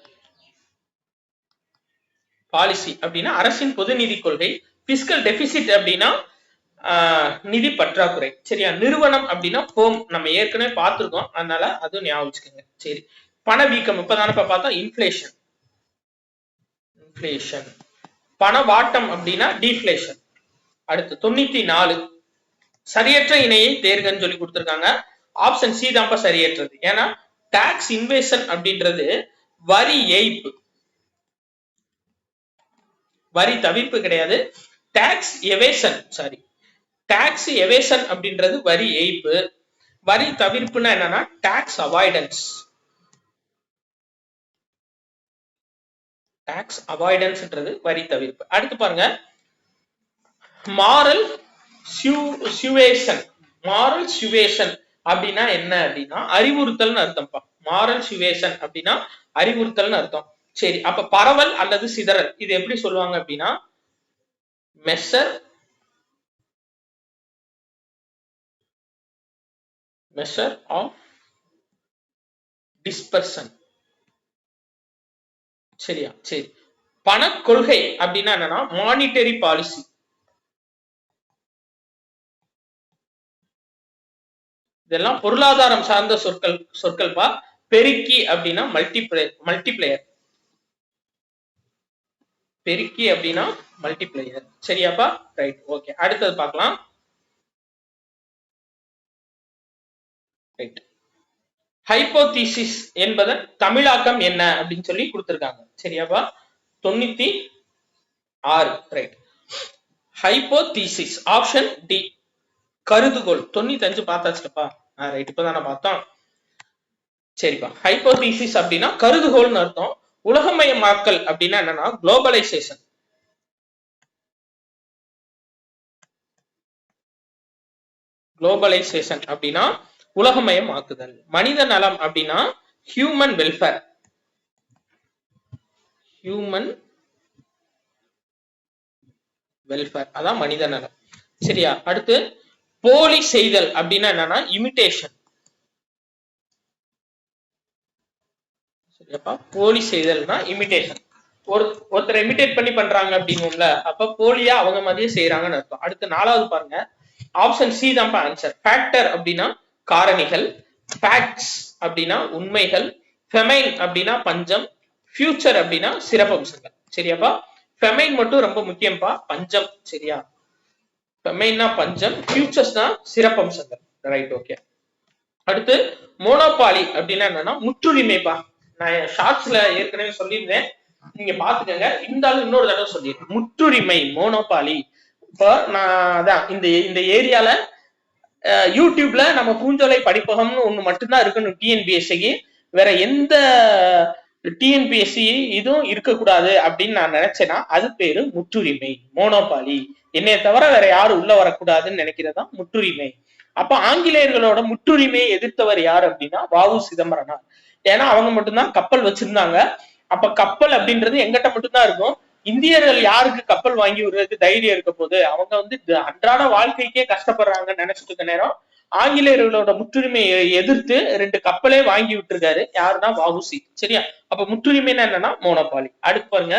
பாலிசி அப்படின்னா அரசின் பொது நிதி கொள்கை. பிஸ்கல் டெபிசிட் அப்படின்னா நிதி பற்றாக்குறை. சரியா, நிறுவனம் அப்படின்னா ஃபோம். நம்ம ஏற்கனவே பார்த்திருக்கோம், அதனால அதுவும் ஞாபகம் வச்சுக்கோங்க. சரி, பணவீக்கம் இப்பதானப்பா பார்த்தோம். இன்ஃப்ளேஷன். இன்ஃப்ளேஷன். பணவாட்டம் அப்படின்னா டீஃப்ளேஷன். அடுத்து 94 சரியற்ற இணையை தேர்கன்னு சொல்லி கொடுத்திருக்காங்க. ஆப்ஷன் சி தான்ப்பா சரியற்றது. ஏன்னா டாக்ஸ் இன்வேஷன் அப்படின்றது வரி ஏய்ப்பு, வரி தவிர்ப்பு கிடையாது. Tax evasion, sorry, tax evasion அப்படின்றது வரி ஏய்ப்பு. வரி தவிர்ப்புனா என்னன்னா டாக்ஸ் அவாய்டன்ஸ். டாக்ஸ் அவாய்டன்ஸ்ன்றது வரி தவிர்ப்பு. அடுத்து பாருங்க, மாரல் சுவேஷன். மாரல் சுவேஷன் அப்படின்னா என்ன அப்படின்னா அறிவுறுத்தல்னு அர்த்தம்ப்பா. மாரல் சுவேஷன் அப்படின்னா அறிவுறுத்தல்னு அர்த்தம். சரி, அப்ப பரவல் அல்லது சிதறல் இது எப்படி சொல்லுவாங்க அப்படின்னா measure of dispersion. சரியா? சரி. பண கொள்கை அப்படின்னா என்னன்னா மானிட்டரி பாலிசி. இதெல்லாம் பொருளாதாரம் சார்ந்த சொற்கள்பா. பெருக்கி அப்படின்னா மல்டிப்ளையர். பெருக்கி அப்படின்னா மல்டிப்ளையர். சரியாப்பா? Right, okay. அடுத்தது பார்க்கலாம். ரைட். ஹைபோதீசிஸ் என்பதன் தமிழாக்கம் என்ன அப்படின்னு சொல்லி கொடுத்திருக்காங்க. சரியாப்பா? 96. ரைட். ஹைபோதீசிஸ் ஆப்ஷன் டி கருதுகோள். 95 பார்த்தாச்சுப்பா. ரைட், இப்பதானே பார்த்தோம். சரிப்பா. ஹைபோதீசிஸ் அப்படின்னா கருதுகோள்னு அர்த்தம். உலகமயமாக்கல் அப்படின்னா என்னன்னா குளோபலைசேஷன். குளோபலைசேஷன் அப்படின்னா உலகமயமாக்குதல். மனித நலம் அப்படின்னா ஹியூமன் வெல்ஃபேர். ஹியூமன் வெல்ஃபேர் அதான் மனித நலம். சரியா? அடுத்து போலி செய்தல் அப்படின்னா என்னன்னா இமிடேஷன். சரியாப்பா? போலி செய்தல்னா இமிடேஷன். ஒருத்தர் இமிடேட் பண்ணி பண்றாங்க அப்படிங்கும்ல, அப்ப போலியா அவங்க மாதிரியே செய்யறாங்கன்னு அர்த்தம். அடுத்து 4வது பாருங்க. ஆப்ஷன் சி தான் ஆன்சர். ஃபேக்டர் அப்படின்னா காரணிகள், ஃபேக்ட்ஸ் அப்படின்னா உண்மைகள், ஃபெமைன் அப்படின்னா பஞ்சம், ஃபியூச்சர் அப்படின்னா சிறப்பம்சங்கள். சரியாப்பா? ஃபெமைன் மட்டும் ரொம்ப முக்கியம்ப்பா. பஞ்சம். சரியா? ஃபெமைன்னா பஞ்சம், ஃபியூச்சர்ஸ்னா சிறப்பம்சங்கள். Right, okay. அடுத்து மோனோபாலி அப்படின்னா என்னன்னா முற்றுரிமைப்பா. நான் ஷார்ட்ஸ்ல ஏற்கனவே சொல்லியிருந்தேன், நீங்க பாத்துக்கங்க. இருந்தாலும் இன்னொரு தடவை சொல்லிடுறேன். முற்றுரிமை, மோனோபாலி. இப்போ நான் அதான் இந்த ஏரியால யூடியூப்ல நம்ம பூஞ்சோலை படிப்பகம்னு ஒண்ணு மட்டும்தான் இருக்கணும் டிஎன்பிஎஸ்சிக்கு. வேற எந்த டிஎன்பிஎஸ்சி இதுவும் இருக்கக்கூடாது அப்படின்னு நான் நினைச்சேன்னா அது பேரு முற்றுரிமை, மோனோபாலி. என்னைய தவிர வேற யாரும் உள்ள வரக்கூடாதுன்னு நினைக்கிறதா முற்றுரிமை. அப்ப ஆங்கிலேயர்களோட முற்றுரிமையை எதிர்த்தவர் யார் அப்படின்னா வ.உ. சிதம்பரனார். ஏன்னா அவங்க மட்டும்தான் கப்பல் வச்சிருந்தாங்க. அப்ப கப்பல் அப்படின்றது எங்கிட்ட மட்டும்தான் இருக்கும். இந்தியர்கள் யாருக்கு கப்பல் வாங்கி விடுறதுக்கு தைரியம் இருக்க போது? அவங்க அன்றாட வாழ்க்கைக்கே கஷ்டப்படுறாங்கன்னு நினைச்சிட்டு இருக்க நேரம் ஆங்கிலேயர்களோட முற்றுரிமையை எதிர்த்து 2 கப்பலே வாங்கி விட்டுருக்காரு. யாருன்னா வ.உ.சி. சரியா? அப்ப முற்றுரிமைன்னா என்னன்னா மோனோபாலி. அடுத்து பாருங்க.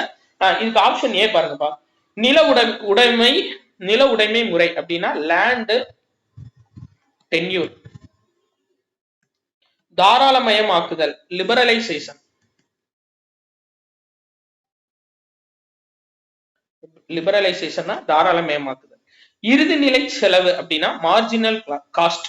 இதுக்கு ஆப்ஷன் ஏ பாருங்கப்பா. நில உடைமை முறை அப்படின்னா லேண்ட் டென்யூர். தாராளமயமாக்குதல் லிபரலைசேஷன். லிபரலைசேஷன்னா தாராளமயமாக்குதல். இறுதி நிலை செலவு அப்படின்னா மார்ஜினல் காஸ்ட்.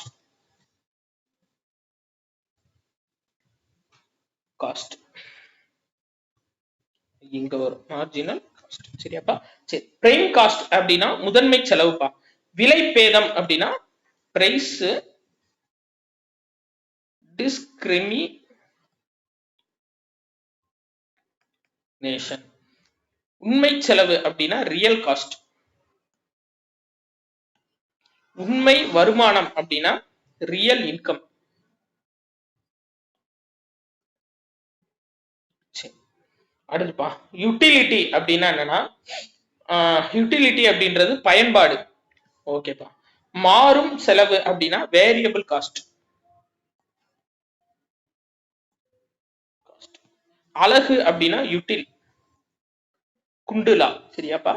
இங்க வரும் மார்ஜினல் காஸ்ட். சரியாப்பா? சரி. பிரைம் காஸ்ட் அப்படின்னா முதன்மை செலவுப்பா. விலை பேதம் அப்படின்னா பிரைஸ் டிஸ்கிரிமினேஷன். உண்மை செலவு அப்படின்னா ரியல் காஸ்ட். உண்மை வருமானம் அப்படின்னா ரியல் இன்கம். அடுத்துப்பா யூட்டிலிட்டி அப்படின்னா என்னன்னா யூட்டிலிட்டி அப்படின்றது பயன்பாடு. ஓகேப்பா. மாறும் செலவு அப்படின்னா வேரியபிள் காஸ்ட். அலகு அப்படின்னா யூட்டில். குண்டுலா. சரியாப்பா?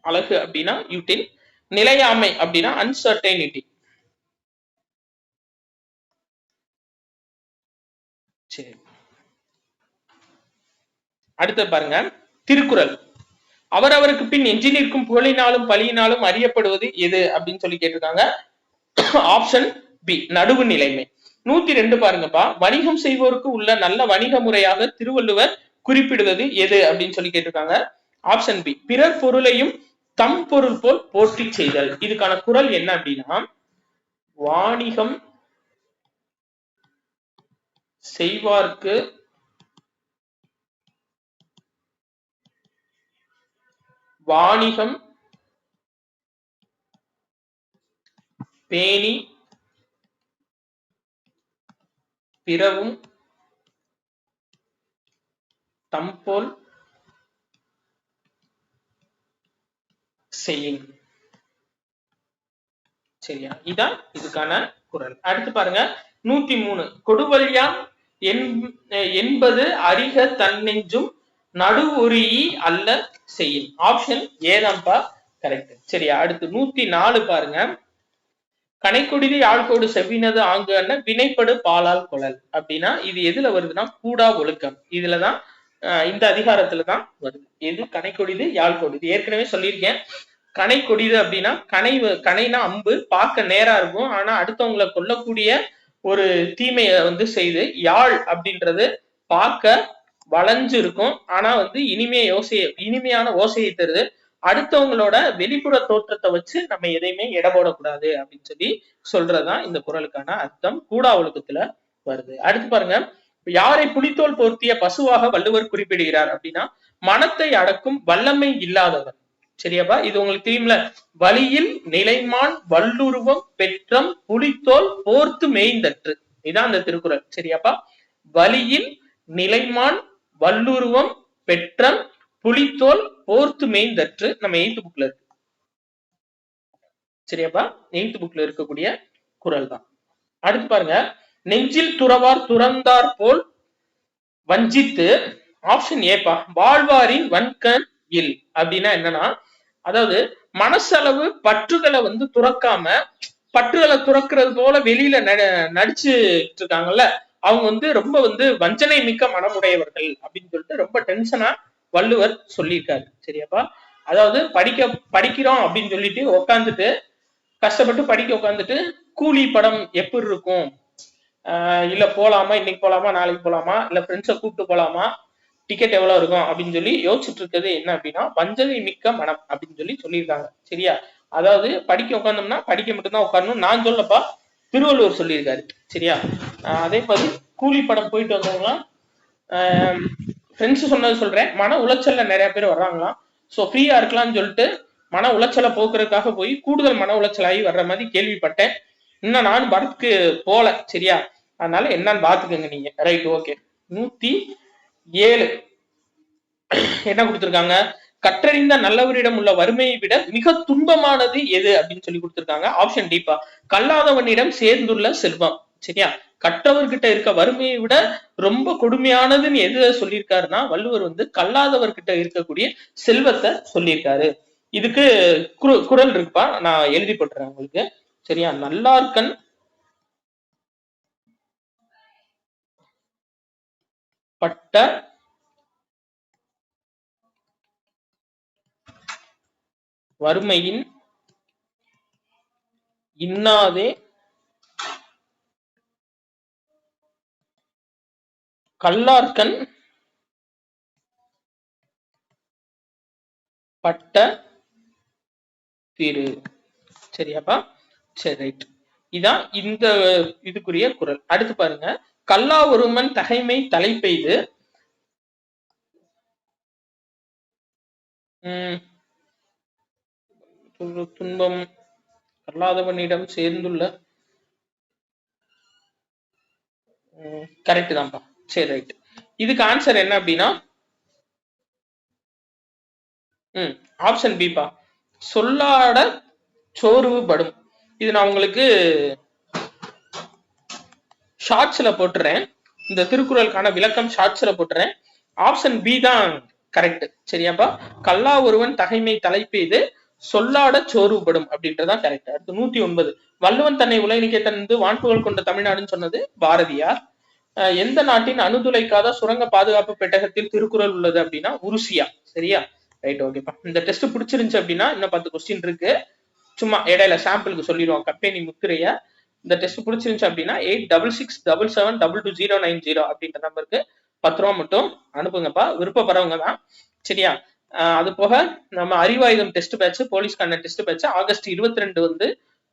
அலகு அப்படின்னா யூட்டில். நிலையாமை அப்படின்னா அன்சர்டைனிட்டி. சரி. அடுத்து பாருங்க. திருக்குறள். அவரவருக்கு பின் எஞ்சி நிற்கும் புகழினாலும் பழியினாலும் அறியப்படுவது எது அப்படின்னு சொல்லி கேட்டிருக்காங்க. ஆப்ஷன் பி நடுவு நிலைமை. 102 பாருங்கப்பா. வணிகம் செய்வோருக்கு உள்ள நல்ல வணிக முறையாக திருவள்ளுவர் குறிப்பிடுவது எது அப்படின்னு சொல்லி கேட்டிருக்காங்க. ஆப்ஷன் பி பிறர் பொருளையும் தம் பொருள் போல் போற்றி செய்தல். இதுக்கான குறள் என்ன அப்படின்னா வாணிகம் செய்வார்க்கு வாணிகம் பேணி பிறவும் தம்போல் செய்யும். சரியா? இதான் இதுக்கான குறள். அடுத்து பாருங்க 103 கொடுவல்யாம் என்பது அறிக தன்னெஞ்சும் நடுவுரியி அல்ல செய்யும். ஆப்ஷன் ஏதான்பா கரெக்ட். சரியா? அடுத்து 104 பாருங்க கனைக்கொடிது யாழ்கோடு செவ்வினது ஆங்கு வினைப்படு பாலால் குழல் அப்படின்னா இது எதுல வருதுன்னா கூடா ஒழுக்கம். இதுலதான் இந்த அதிகாரத்துலதான் வருது. எது கனைக்கொடிது யாழ்கோடு. இது ஏற்கனவே சொல்லியிருக்கேன். கனை கொடிது அப்படின்னா கனைனா அம்பு பார்க்க நேரா இருக்கும், ஆனா அடுத்தவங்களை கொல்லக்கூடிய ஒரு தீமையை செய்து, யாழ் அப்படின்றது பார்க்க வளைஞ்சு இருக்கும், ஆனா இனிமையான ஓசையை தருது. அடுத்தவங்களோட வெளிப்புற தோற்றத்தை வச்சு நம்ம எதையுமே எடை போடக்கூடாது அப்படின்னு சொல்றதுதான் இந்த குறளுக்கான அர்த்தம். கூடா ஒழுக்கத்துல வருது. அடுத்து பாருங்க யாரை புலித்தோல் போர்த்திய பசுவாக வள்ளுவர் குறிப்பிடுகிறார் அப்படின்னா மனத்தை அடக்கும் வல்லமை இல்லாதவர். சரியாப்பா? இது உங்களுக்கு தெரியும்ல, வழியில் நிலைமான் வல்லுருவம் பெற்றம் புலித்தோல் போர்த்து மேய்ந்தற்று. இதான் அந்த திருக்குறள். சரியாப்பா? வழியில் நிலைமான் வல்லுருவம் பெற்றம் புலித்தோல் போர்த்து மேய்ந்தற்று. நம்ம 8th புக்ல இருக்கு. சரியாப்பா? 8th புக்ல இருக்கக்கூடிய குறள் தான். அடுத்து பாருங்க நெஞ்சில் துறவார் துறந்தார் போல் வஞ்சித்து. ஆப்ஷன் ஏப்பா வாழ்வாரின் வன்கண் இல் அப்படின்னா என்னன்னா, அதாவது மனசளவு பற்றுகளை துறக்காம பற்றுகளை துறக்கிறது போல வெளியில நடிச்சுட்டு இருக்காங்கல்ல, அவங்க ரொம்ப வஞ்சனை மிக்க மனமுடையவர்கள் அப்படின்னு சொல்லிட்டு ரொம்ப டென்ஷனா வள்ளுவர் சொல்லியிருக்காரு. சரியாப்பா? அதாவது படிக்கிறோம் அப்படின்னு சொல்லிட்டு உட்காந்துட்டு கஷ்டப்பட்டு படிக்க உட்காந்துட்டு கூலி படம் எப்படி இருக்கும், இல்ல போலாமா, இன்னைக்கு போலாமா, நாளைக்கு போலாமா, இல்ல ஃப்ரெண்ட்ஸை கூப்பிட்டு போலாமா, டிக்கெட் எவ்வளவு இருக்கும் அப்படின்னு யோசிச்சுட்டு இருக்கிறது என்ன அப்படின்னா வஞ்சனை மிக்க மனம் அப்படின்னு சொல்லியிருக்காங்க. சரியா? அதாவது படிக்க உட்காந்தோம்னா படிக்க மட்டும்தான் உட்காரணும். நான் சொல்லப்பா, திருவள்ளுவர் சொல்லியிருக்காரு. சரியா? அதே மாதிரி கூலி படம் போயிட்டு வந்தவங்களாம் ஃப்ரெண்ட்ஸ் சொன்னது சொல்றேன், மன உளைச்சல்ல நிறைய பேர் வர்றாங்களாம். ஸோ ஃப்ரீயா இருக்கலாம்னு சொல்லிட்டு மன உளைச்சலை போக்குறதுக்காக போய் கூடுதல் மன உளைச்சலாகி வர்ற மாதிரி கேள்விப்பட்டேன். இன்னும் நான் படத்துக்கு போல. சரியா? அதனால என்னன்னு பாத்துக்கோங்க நீங்க. Right, okay. 107 என்ன கொடுத்திருக்காங்க? கற்றறிந்த நல்லவரிடம் உள்ள வறுமையை விட மிக துன்பமானது எது அப்படின்னு சொல்லி கொடுத்திருக்காங்க. ஆப்ஷன் டிப்பா கல்லாதவனிடம் சேர்ந்துள்ள செல்வம். சரியா? கற்றவர்கிட்ட இருக்க வறுமையை விட ரொம்ப கொடுமையானதுன்னு எது சொல்லியிருக்காருன்னா வள்ளுவர் கல்லாதவர்கிட்ட இருக்கக்கூடிய செல்வத்தை சொல்லியிருக்காரு. இதுக்கு குறள் இருக்குப்பா, நான் எழுதி போட்டுறேன் உங்களுக்கு. சரியா? நல்லார்கண் பட்ட வறுமையின் இன்னாதே கல்லார்கண் பட்ட திரு. சரியாப்பா? சரி, ரைட். இதான் இந்த இதுக்குரிய குறள். அடுத்து பாருங்க கல்லா ஒருவன் தகைமை தலை பெய்து துன்பம் கல்லாதவனிடம் சேர்ந்துள்ள. கரெக்ட் தான்ப்பா. சரி, ரைட். இதுக்கு ஆன்சர் என்ன அப்படின்னா ஆப்ஷன் பிப்பா சொல்லாட சோர்வுபடும். இது நான் உங்களுக்கு ஷார்ட்ஸ்ல போட்டுறேன். இந்த திருக்குறளுக்கான விளக்கம் ஷார்ட்ஸ்ல போட்டுறேன். ஆப்ஷன் பி தான் கரெக்ட். சரியாப்பா? கல்லா ஒருவன் தகைமை தலை பெய்து சொல்லாட சோர்வுபடும் அப்படின்றதான் கரெக்ட். அடுத்து 109 வள்ளுவன் தன்னை உலகினிக்க தந்து வான்புகழ் கொண்ட தமிழ்நாடுன்னு சொன்னது பாரதியார். எந்த நாட்டின் அணுதுளைக்காத சுரங்க பாதுகாப்பு பெட்டகத்தில் திருக்குறள் உள்ளது அப்படின்னா உருசியா. சரியா? ரைட், ஓகேப்பா. இந்த டெஸ்ட் பிடிச்சிருந்துச்சு அப்படின்னா இன்னும் 10 கொஸ்டின் இருக்கு. சும்மா இடையில சாம்பிளுக்கு சொல்லிடுவோம். கம்பெனி முத்திரைய இந்த டெஸ்ட் பிடிச்சிருந்துச்சு அப்படின்னா 8667722090 அப்படின்ற நம்பருக்கு 10 ரூபா மட்டும் அனுப்புங்கப்பா. விருப்பப்படுறவங்க தான். சரியா? அது போக நம்ம அறிவாயுதம் டெஸ்ட் பேட்ச், போலீஸ்கான டெஸ்ட் பேட்ச் ஆகஸ்ட் 22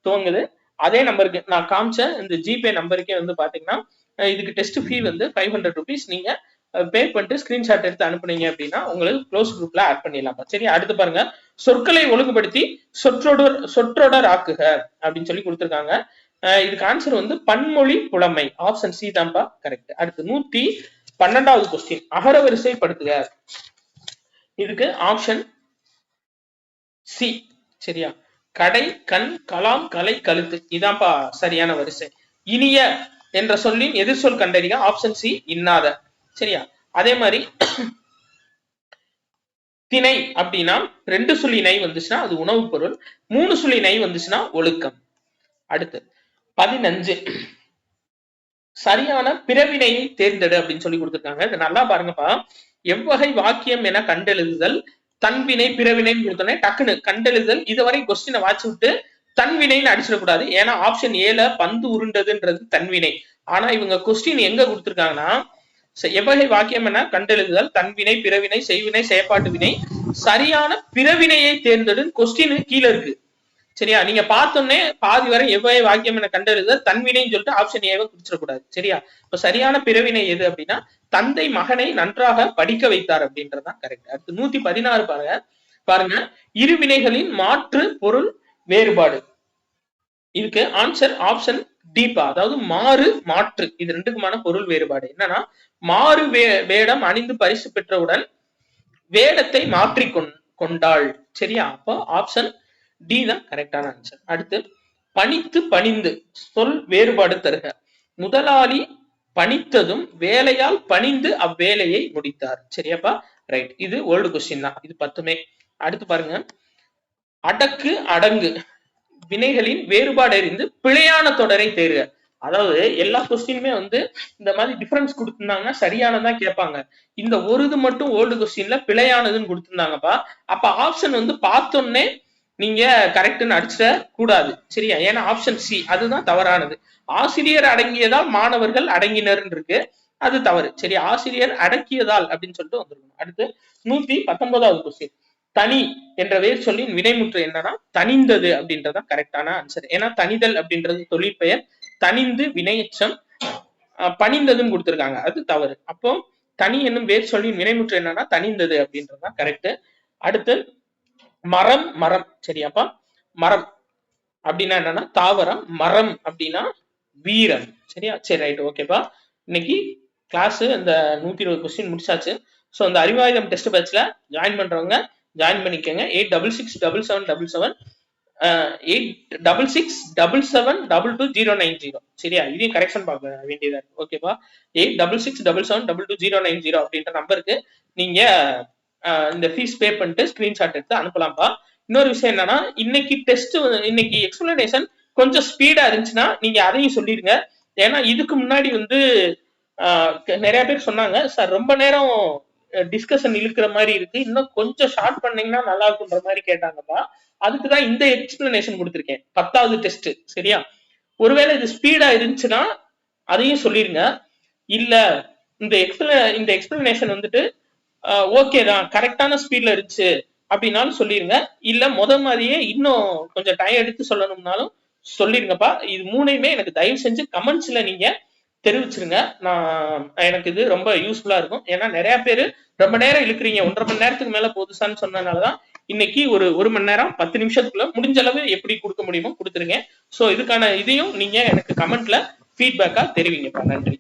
துவங்குது. அதே நம்பருக்கு நான் காமிச்ச இந்த ஜிபே நம்பருக்கே பாத்தீங்கன்னா இதுக்கு டெஸ்ட் ஃபீ 500 rupees நீங்க பே பண்ணிட்டு ஸ்கிரீன்ஷாட் எடுத்து அனுப்புனீங்க அப்படின்னா உங்களுக்கு க்ளோஸ் குரூப்ல ஆட் பண்ணிடலாம். சரி, அடுத்து பாருங்க சொற்களை ஒழுங்குபடுத்தி சொற்றொடர் ஆக்குக அப்படின்னு சொல்லி கொடுத்திருக்காங்க. இதுக்கு ஆன்சர் பன்மொழி புலமை. ஆப்ஷன் சி தான்பா கரெக்ட். அடுத்து 112வது கொஸ்டின் அகரவரிசை படுத்துக. இதுக்கு ஆப்ஷன் சி. சரியா? கடை, கண், கலாம், கலை, கழுத்து இதான்ப்பா சரியான வரிசை. இனிய என்ற சொல்லின் எதிர்சொல் கண்டறிக. Option C இன்னாத. சரியா? அதே மாதிரி திணை அப்படின்னா 2 சுழி நை வந்துச்சுன்னா அது உணவுப் பொருள், 3 சுழி நை வந்துச்சுன்னா ஒழுக்கம். அடுத்து 15 சரியான பிறவினையை தேர்ந்தெடு அப்படின்னு சொல்லி கொடுத்திருக்காங்க. இது நல்லா பாருங்கப்பா. எவ்வகை வாக்கியம் என கண்டெழுதுதல், தன்வினை பிறவினைன்னு கொடுத்தோன்னே டக்குன்னு கண்டெழுதுதல். இதுவரை கொஸ்டினை வாட்சி விட்டு தன்வினைன்னு அடிச்சிடக்கூடாது. ஏன்னா ஆப்ஷன் ஏல பந்து உருண்டதுன்றது தன்வினை. ஆனா இவங்க கொஸ்டின் எங்க கொடுத்திருக்காங்கன்னா எவ்வகை வாக்கியம் என கண்டெழுதுதல், தன்வினை, பிறவினை, செய்வினை, செயற்பாட்டு வினை, சரியான பிறவினையை தேர்ந்தெடு கொஸ்டின் கீழே இருக்கு. சரியா? நீங்க பார்த்தோன்னே பாதி வரை எவ்வகை வாக்கியம் என கண்டெழுதுதல் தன்வினைன்னு சொல்லிட்டு ஆப்ஷன் ஏவை குறிச்சிடக்கூடாது. சரியா? இப்ப சரியான பிறவினை எது அப்படின்னா தந்தை மகனை நன்றாக படிக்க வைத்தார் அப்படின்றதுதான் கரெக்ட். அடுத்து 116 பாருங்க. பாருங்க, இரு வினைகளின் மாற்று பொருள் வேறுபாடு. இதுக்கு ஆன்சர் ஆப்ஷன் டீப்பா, அதாவது மாறு மாற்று, இது ரெண்டுக்குமான பொருள் வேறுபாடு என்னன்னா மாறு வேடம் அணிந்து பரிசு பெற்றவுடன் வேடத்தை மாற்றி கொண்டாள். சரியா? அப்போ ஆப்ஷன் டி தான் கரெக்டான ஆன்சர். அடுத்து பணித்து பணிந்து சொல் வேறுபாடு தருக. முதலாளி பணித்ததும் வேலையால் பணிந்து அவ்வேலையை முடித்தார். சரியாப்பா? ரைட். இது ஓல்டு கொஸ்டின் தான். இது 10மே. அடுத்து பாருங்க, அடக்கு அடங்கு வினைகளின் வேறுபாடு அறிந்து பிழையான தொடரை தேர்க. அதாவது எல்லா கொஸ்டினுமே வந்து இந்த மாதிரி டிஃபரன்ஸ் கொடுத்திருந்தாங்கன்னா சரியானதான் கேட்பாங்க. இந்த ஒரு இது மட்டும் ஓல்டு கொஸ்டின்ல பிழையானதுன்னு கொடுத்திருந்தாங்கப்பா. அப்ப ஆப்ஷன் வந்து பார்த்தோன்னே நீங்க கரெக்ட்னு அடிச்சிட கூடாது. சரியா? ஏன்னா ஆப்ஷன் சி அதுதான் தவறானது. ஆசிரியர் அடங்கியதால் மாணவர்கள் அடங்கினர் இருக்கு, அது தவறு. சரி, ஆசிரியர் அடக்கியதால் அப்படின்னு சொல்லிட்டு வந்துருக்கணும். அடுத்து 119வது கொஸ்டின். தனி என்ற வேர் சொல்லின் வினைமுற்று என்னன்னா தனிந்தது அப்படின்றதான் கரெக்டான ஆன்சர். ஏன்னா தனிதல் அப்படின்றது தொழிற்பெயர், தனிந்து வினையச்சம், பணிந்ததுன்னு கொடுத்திருக்காங்க, அது தவறு. அப்போ தனி என்னும் வேர் சொல்லின் வினைமுற்று என்னன்னா தனிந்தது அப்படின்றதுதான் கரெக்ட். அடுத்து மரம் மரம். சரியாப்பா? மரம் அப்படின்னா என்னன்னா தாவரம், மரம் அப்படின்னா வீரம். சரியா? சரி, ரைட், ஓகேப்பா. இன்னைக்கு கிளாஸ் இந்த 120 கொஸ்டின் முடிச்சாச்சு. ஸோ இந்த அறிவாயுதம் டெஸ்ட் பேட்ச்ல ஜாயின் பண்றவங்க ஜாயின் பண்ணிக்கோங்க. 86677777 8667772290. சரியா? இதையும் கரெக்ஷன் பார்க்க வேண்டியதா இருக்கு. ஓகேப்பா? 8667772290 அப்படின்ற நம்பருக்கு நீங்க இந்த ஃபீஸ் பே பண்ணிட்டு ஸ்கிரீன்ஷாட் எடுத்து அனுப்பலாம்ப்பா. இன்னொரு விஷயம் என்னன்னா இன்னைக்கு டெஸ்ட், இன்னைக்கு எக்ஸ்பிளனேஷன் கொஞ்சம் ஸ்பீடா இருந்துச்சுன்னா நீங்க அதையும் சொல்லிருங்க. ஏன்னா இதுக்கு முன்னாடி வந்து நிறைய பேர் சொன்னாங்க, சார் ரொம்ப நேரம் டிஸ்கஷன் இழுக்கிற மாதிரி இருக்கு, இன்னும் கொஞ்சம் ஷார்ட் பண்ணீங்கன்னா நல்லா இருக்குன்ற மாதிரி கேட்டாங்கப்பா. அதுக்குதான் இந்த எக்ஸ்பிளனேஷன் கொடுத்துருக்கேன், 10வது டெஸ்ட். சரியா? ஒருவேளை இது ஸ்பீடா இருந்துச்சுன்னா அதையும் சொல்லிருங்க. இல்ல இந்த எக்ஸ்பிளனேஷன் வந்துட்டு ஓகே தான், கரெக்டான ஸ்பீட்ல இருந்துச்சு அப்படின்னாலும் சொல்லிருங்க. இல்ல மாதிரியே இன்னும் கொஞ்சம் டைம் எடுத்து சொல்லணும்னாலும் சொல்லிருங்கப்பா. இது மூணையுமே எனக்கு தயவு செஞ்சு கமெண்ட்ஸ்ல நீங்க தெரிவிச்சிருங்க. எனக்கு இது ரொம்ப யூஸ்ஃபுல்லா இருக்கும். ஏன்னா நிறைய பேர் ரொம்ப நேரம் இழுக்கிறீங்க, 1.5 மணி நேரத்துக்கு மேல போதுசான்னு சொன்னதுனாலதான் இன்னைக்கு ஒரு மணி நேரம் 10 நிமிஷத்துக்குள்ள முடிஞ்ச அளவு எப்படி கொடுக்க முடியுமோ கொடுத்துருங்க. சோ இதுக்கான இதையும் நீங்க எனக்கு கமெண்ட்ல ஃபீட்பேக்கா தெரிவிங்கப்பா. நன்றி.